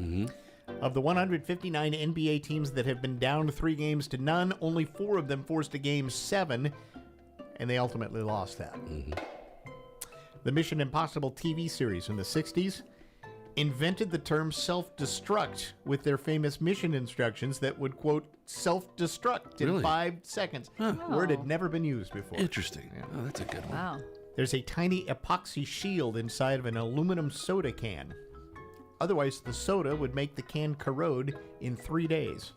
Of the 159 NBA teams that have been down 3 games to none, only 4 of them forced a Game 7, and they ultimately lost that. The Mission Impossible TV series in the 60s invented the term self-destruct with their famous mission instructions that would, quote, self-destruct in Really? 5 seconds. Word had never been used before. Interesting. Oh, that's a good one. Wow. There's a tiny epoxy shield inside of an aluminum soda can. Otherwise, the soda would make the can corrode in 3 days.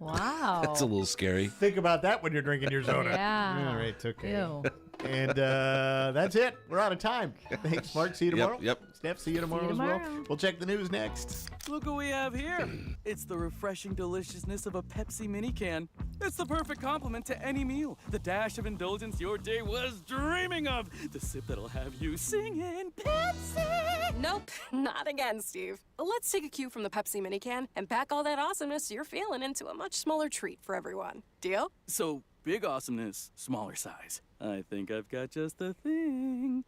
Wow. That's a little scary. Think about that when you're drinking your soda. Yeah. All right, okay. Ew. And that's it. We're out of time. Thanks, Mark. See you tomorrow. Yep. Steph, see you tomorrow as well. We'll check the news next. Look what we have here. It's the refreshing deliciousness of a Pepsi mini can. It's the perfect complement to any meal. The dash of indulgence your day was dreaming of. The sip that'll have you singing Pepsi. Nope, not again, Steve. Let's take a cue from the Pepsi mini can and pack all that awesomeness you're feeling into a much smaller treat for everyone. Deal? So, big awesomeness, smaller size. I think I've got just the thing.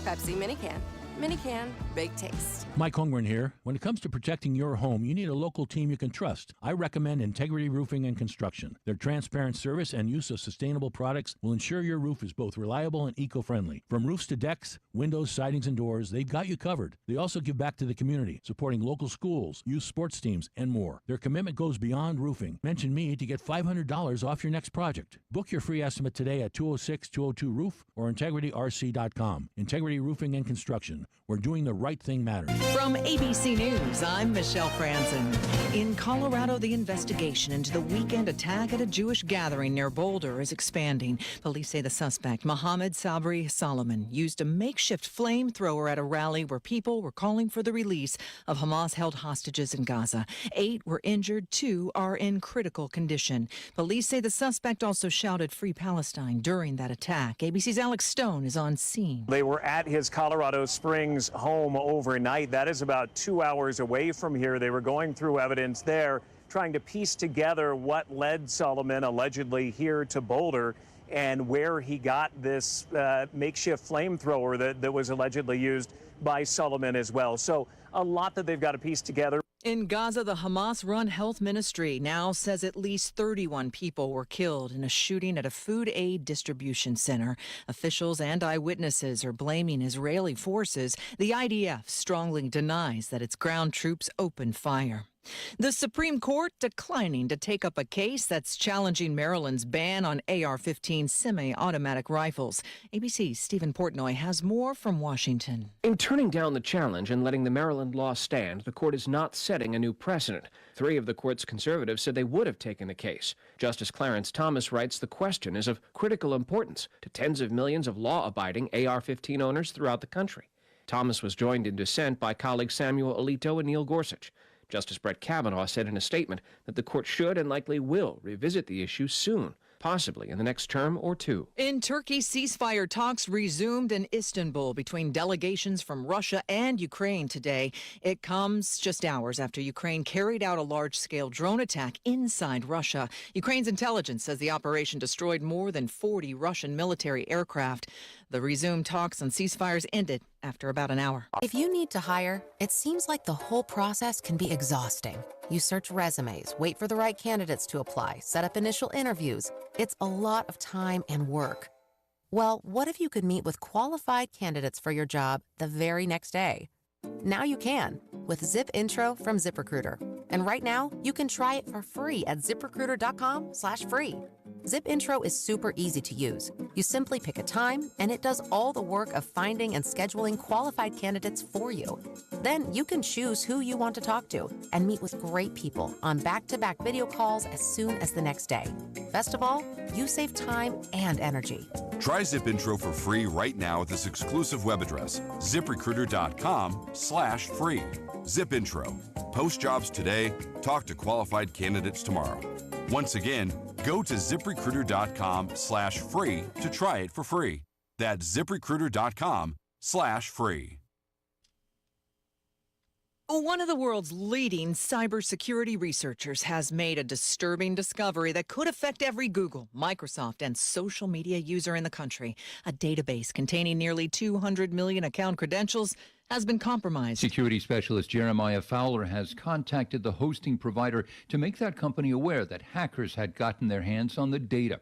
Pepsi mini can. Mini can, big taste. Mike Holmgren here. When it comes to protecting your home, you need a local team you can trust. I recommend Integrity Roofing and Construction. Their transparent service and use of sustainable products will ensure your roof is both reliable and eco-friendly. From roofs to decks, windows, sidings, and doors, they've got you covered. They also give back to the community, supporting local schools, youth sports teams, and more. Their commitment goes beyond roofing. Mention me to get $500 off your next project. Book your free estimate today at 206-202-ROOF or integrityrc.com. Integrity Roofing and Construction. Where doing the right thing matters. From ABC News, I'm Michelle Franzen. In Colorado, the investigation into the weekend attack at a Jewish gathering near Boulder is expanding. Police say the suspect, Mohammed Sabri Solomon, used a makeshift flamethrower at a rally where people were calling for the release of Hamas-held hostages in Gaza. 8 were injured, 2 are in critical condition. Police say the suspect also shouted Free Palestine during that attack. ABC's Alex Stone is on scene. They were at his Colorado Springs home overnight. That is about 2 hours away from here. They were going through evidence there, trying to piece together what led Solomon allegedly here to Boulder and where he got this makeshift flamethrower that was allegedly used by Solomon as well. So a lot that they've got to piece together. In Gaza, the Hamas-run health ministry now says at least 31 people were killed in a shooting at a food aid distribution center. Officials and eyewitnesses are blaming Israeli forces. The IDF strongly denies that its ground troops opened fire. The Supreme Court declining to take up a case that's challenging Maryland's ban on AR-15 semi-automatic rifles. ABC's Stephen Portnoy has more from Washington. In turning down the challenge and letting the Maryland law stand, the court is not setting a new precedent. 3 of the court's conservatives said they would have taken the case. Justice Clarence Thomas writes the question is of critical importance to tens of millions of law-abiding AR-15 owners throughout the country. Thomas was joined in dissent by colleagues Samuel Alito and Neil Gorsuch. Justice Brett Kavanaugh said in a statement that the court should and likely will revisit the issue soon, possibly in the next term or 2. In Turkey, ceasefire talks resumed in Istanbul between delegations from Russia and Ukraine today. It comes just hours after Ukraine carried out a large-scale drone attack inside Russia. Ukraine's intelligence says the operation destroyed more than 40 Russian military aircraft. The resumed talks on ceasefires ended after about an hour. If you need to hire, it seems like the whole process can be exhausting. You search resumes, wait for the right candidates to apply, set up initial interviews. It's a lot of time and work. Well, what if you could meet with qualified candidates for your job the very next day? Now you can with Zip Intro from ZipRecruiter. And right now, you can try it for free at ZipRecruiter.com/free. Zip Intro is super easy to use. You simply pick a time, and it does all the work of finding and scheduling qualified candidates for you. Then you can choose who you want to talk to and meet with great people on back-to-back video calls as soon as the next day. Best of all, you save time and energy. Try Zip Intro for free right now at this exclusive web address, ZipRecruiter.com/free. Zip Intro. Post jobs today, talk to qualified candidates tomorrow. Once again, go to ZipRecruiter.com/free to try it for free. That's ZipRecruiter.com/free. One of the world's leading cybersecurity researchers has made a disturbing discovery that could affect every Google, Microsoft, and social media user in the country. A database containing nearly 200 million account credentials has been compromised. Security specialist Jeremiah Fowler has contacted the hosting provider to make that company aware that hackers had gotten their hands on the data.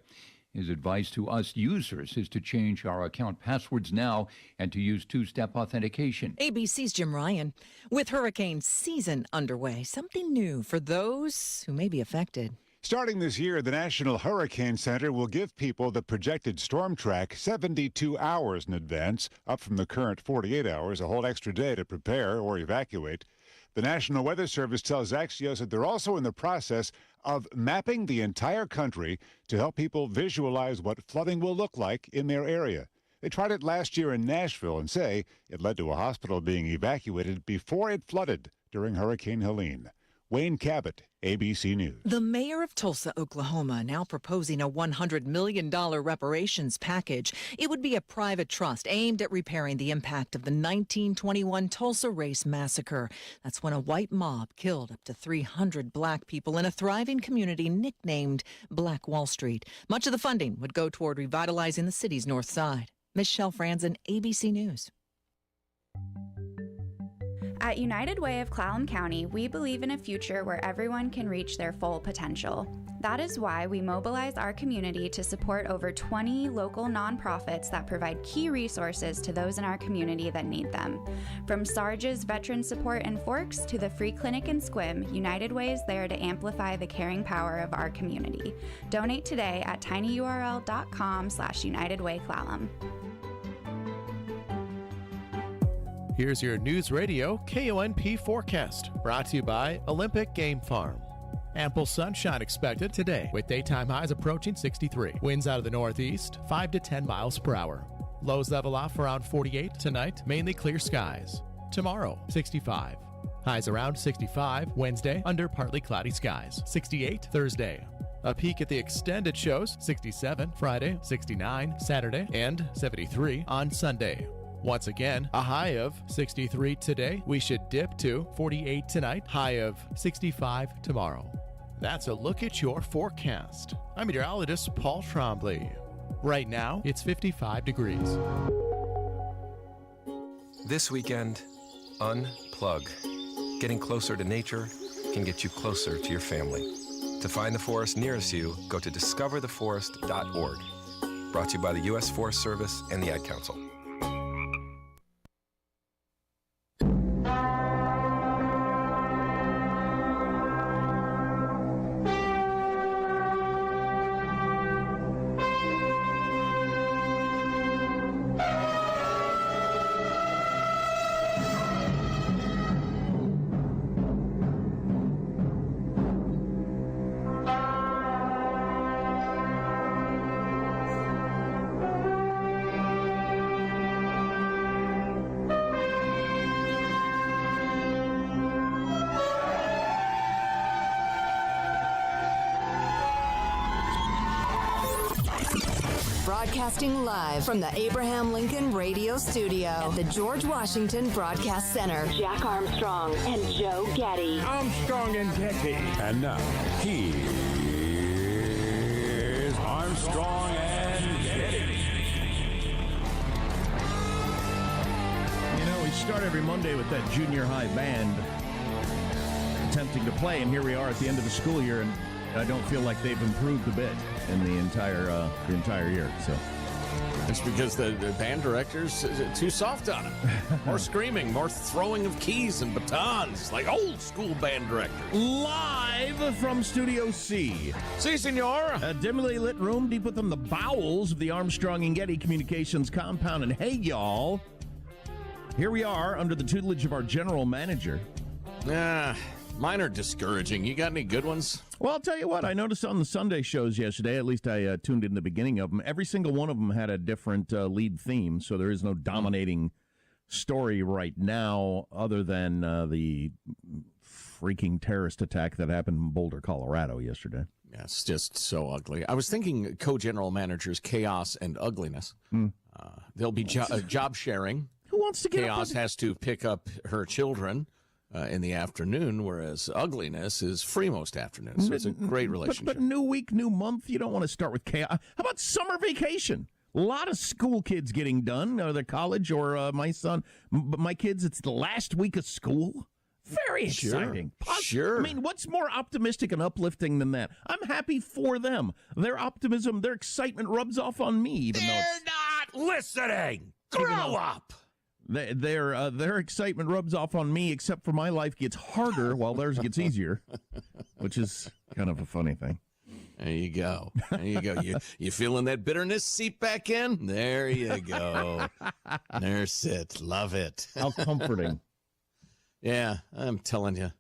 His advice to us users is to change our account passwords now and to use two-step authentication. ABC's Jim Ryan. With hurricane season underway, something new for those who may be affected. Starting this year, the National Hurricane Center will give people the projected storm track 72 hours in advance, up from the current 48 hours, a whole extra day to prepare or evacuate. The National Weather Service tells Axios that they're also in the process of mapping the entire country to help people visualize what flooding will look like in their area. They tried it last year in Nashville and say it led to a hospital being evacuated before it flooded during Hurricane Helene. Wayne Cabot, ABC News. The mayor of Tulsa, Oklahoma, now proposing a $100 million reparations package. It would be a private trust aimed at repairing the impact of the 1921 Tulsa Race Massacre. That's when a white mob killed up to 300 black people in a thriving community nicknamed Black Wall Street. Much of the funding would go toward revitalizing the city's north side. Michelle Franzen, ABC News. At United Way of Clallam County, we believe in a future where everyone can reach their full potential. That is why we mobilize our community to support over 20 local nonprofits that provide key resources to those in our community that need them. From Sarge's Veteran Support in Forks to the Free Clinic in Squim, United Way is there to amplify the caring power of our community. Donate today at tinyurl.com/UnitedWayClallam. Here's your News Radio KONP forecast, brought to you by Olympic Game Farm. Ample sunshine expected today, with daytime highs approaching 63. Winds out of the northeast, 5 to 10 miles per hour. Lows level off around 48 tonight, mainly clear skies. Tomorrow, 65. Highs around 65 Wednesday, under partly cloudy skies. 68 Thursday. A peek at the extended shows, 67 Friday, 69 Saturday, and 73 on Sunday. Once again, a high of 63 today. We should dip to 48 tonight, high of 65 tomorrow. That's a look at your forecast. I'm meteorologist Paul Trombley. Right now, it's 55 degrees. This weekend, unplug. Getting closer to nature can get you closer to your family. To find the forest nearest you, go to discovertheforest.org. Brought to you by the U.S. Forest Service and the Ad Council. Broadcasting live from the Abraham Lincoln Radio Studio at the George Washington Broadcast Center. Jack Armstrong and Joe Getty. Armstrong and Getty. And now, here's Armstrong and Getty. You know, we start every Monday with that junior high band attempting to play, and here we are at the end of the school year, and I don't feel like they've improved a bit in the entire year. So It's because the band director's too soft on it. More screaming, more throwing of keys and batons, like old school band directors. Live from Studio C. Si, senor. A dimly lit room deep within the bowels of the Armstrong and Getty Communications compound. And hey, y'all, here we are under the tutelage of our general manager. Mine are discouraging. You got any good ones? Well, I'll tell you what. I noticed on the Sunday shows yesterday, at least I tuned in the beginning of them, every single one of them had a different lead theme, so there is no dominating story right now other than the freaking terrorist attack that happened in Boulder, Colorado yesterday. Yeah, it's just so ugly. I was thinking co-general managers, chaos and ugliness. There'll be job sharing. Who wants to get Chaos has to pick up her children in the afternoon, whereas ugliness is free most afternoons. So it's a great relationship. But new week, new month, you don't want to start with chaos. How about summer vacation? A lot of school kids getting done, or the college, or my son. But my kids, it's the last week of school. Very exciting. Sure. I mean, what's more optimistic and uplifting than that? I'm happy for them. Their optimism, their excitement rubs off on me. Even They're not listening. Grow up. Their excitement rubs off on me, except for my life gets harder while theirs gets easier, which is kind of a funny thing. There you go. There you go. You feeling that bitterness seep back in? There you go. Nurse it. Love it. How comforting. Yeah, I'm telling you.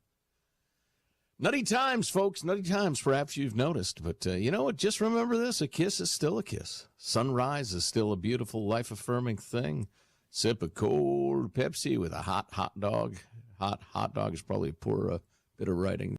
Nutty times, folks. Nutty times. Perhaps you've noticed. But you know what? Just remember this. A kiss is still a kiss. Sunrise is still a beautiful, life-affirming thing. Sip a cold Pepsi with a hot dog. Hot dog is probably a poor bit of writing.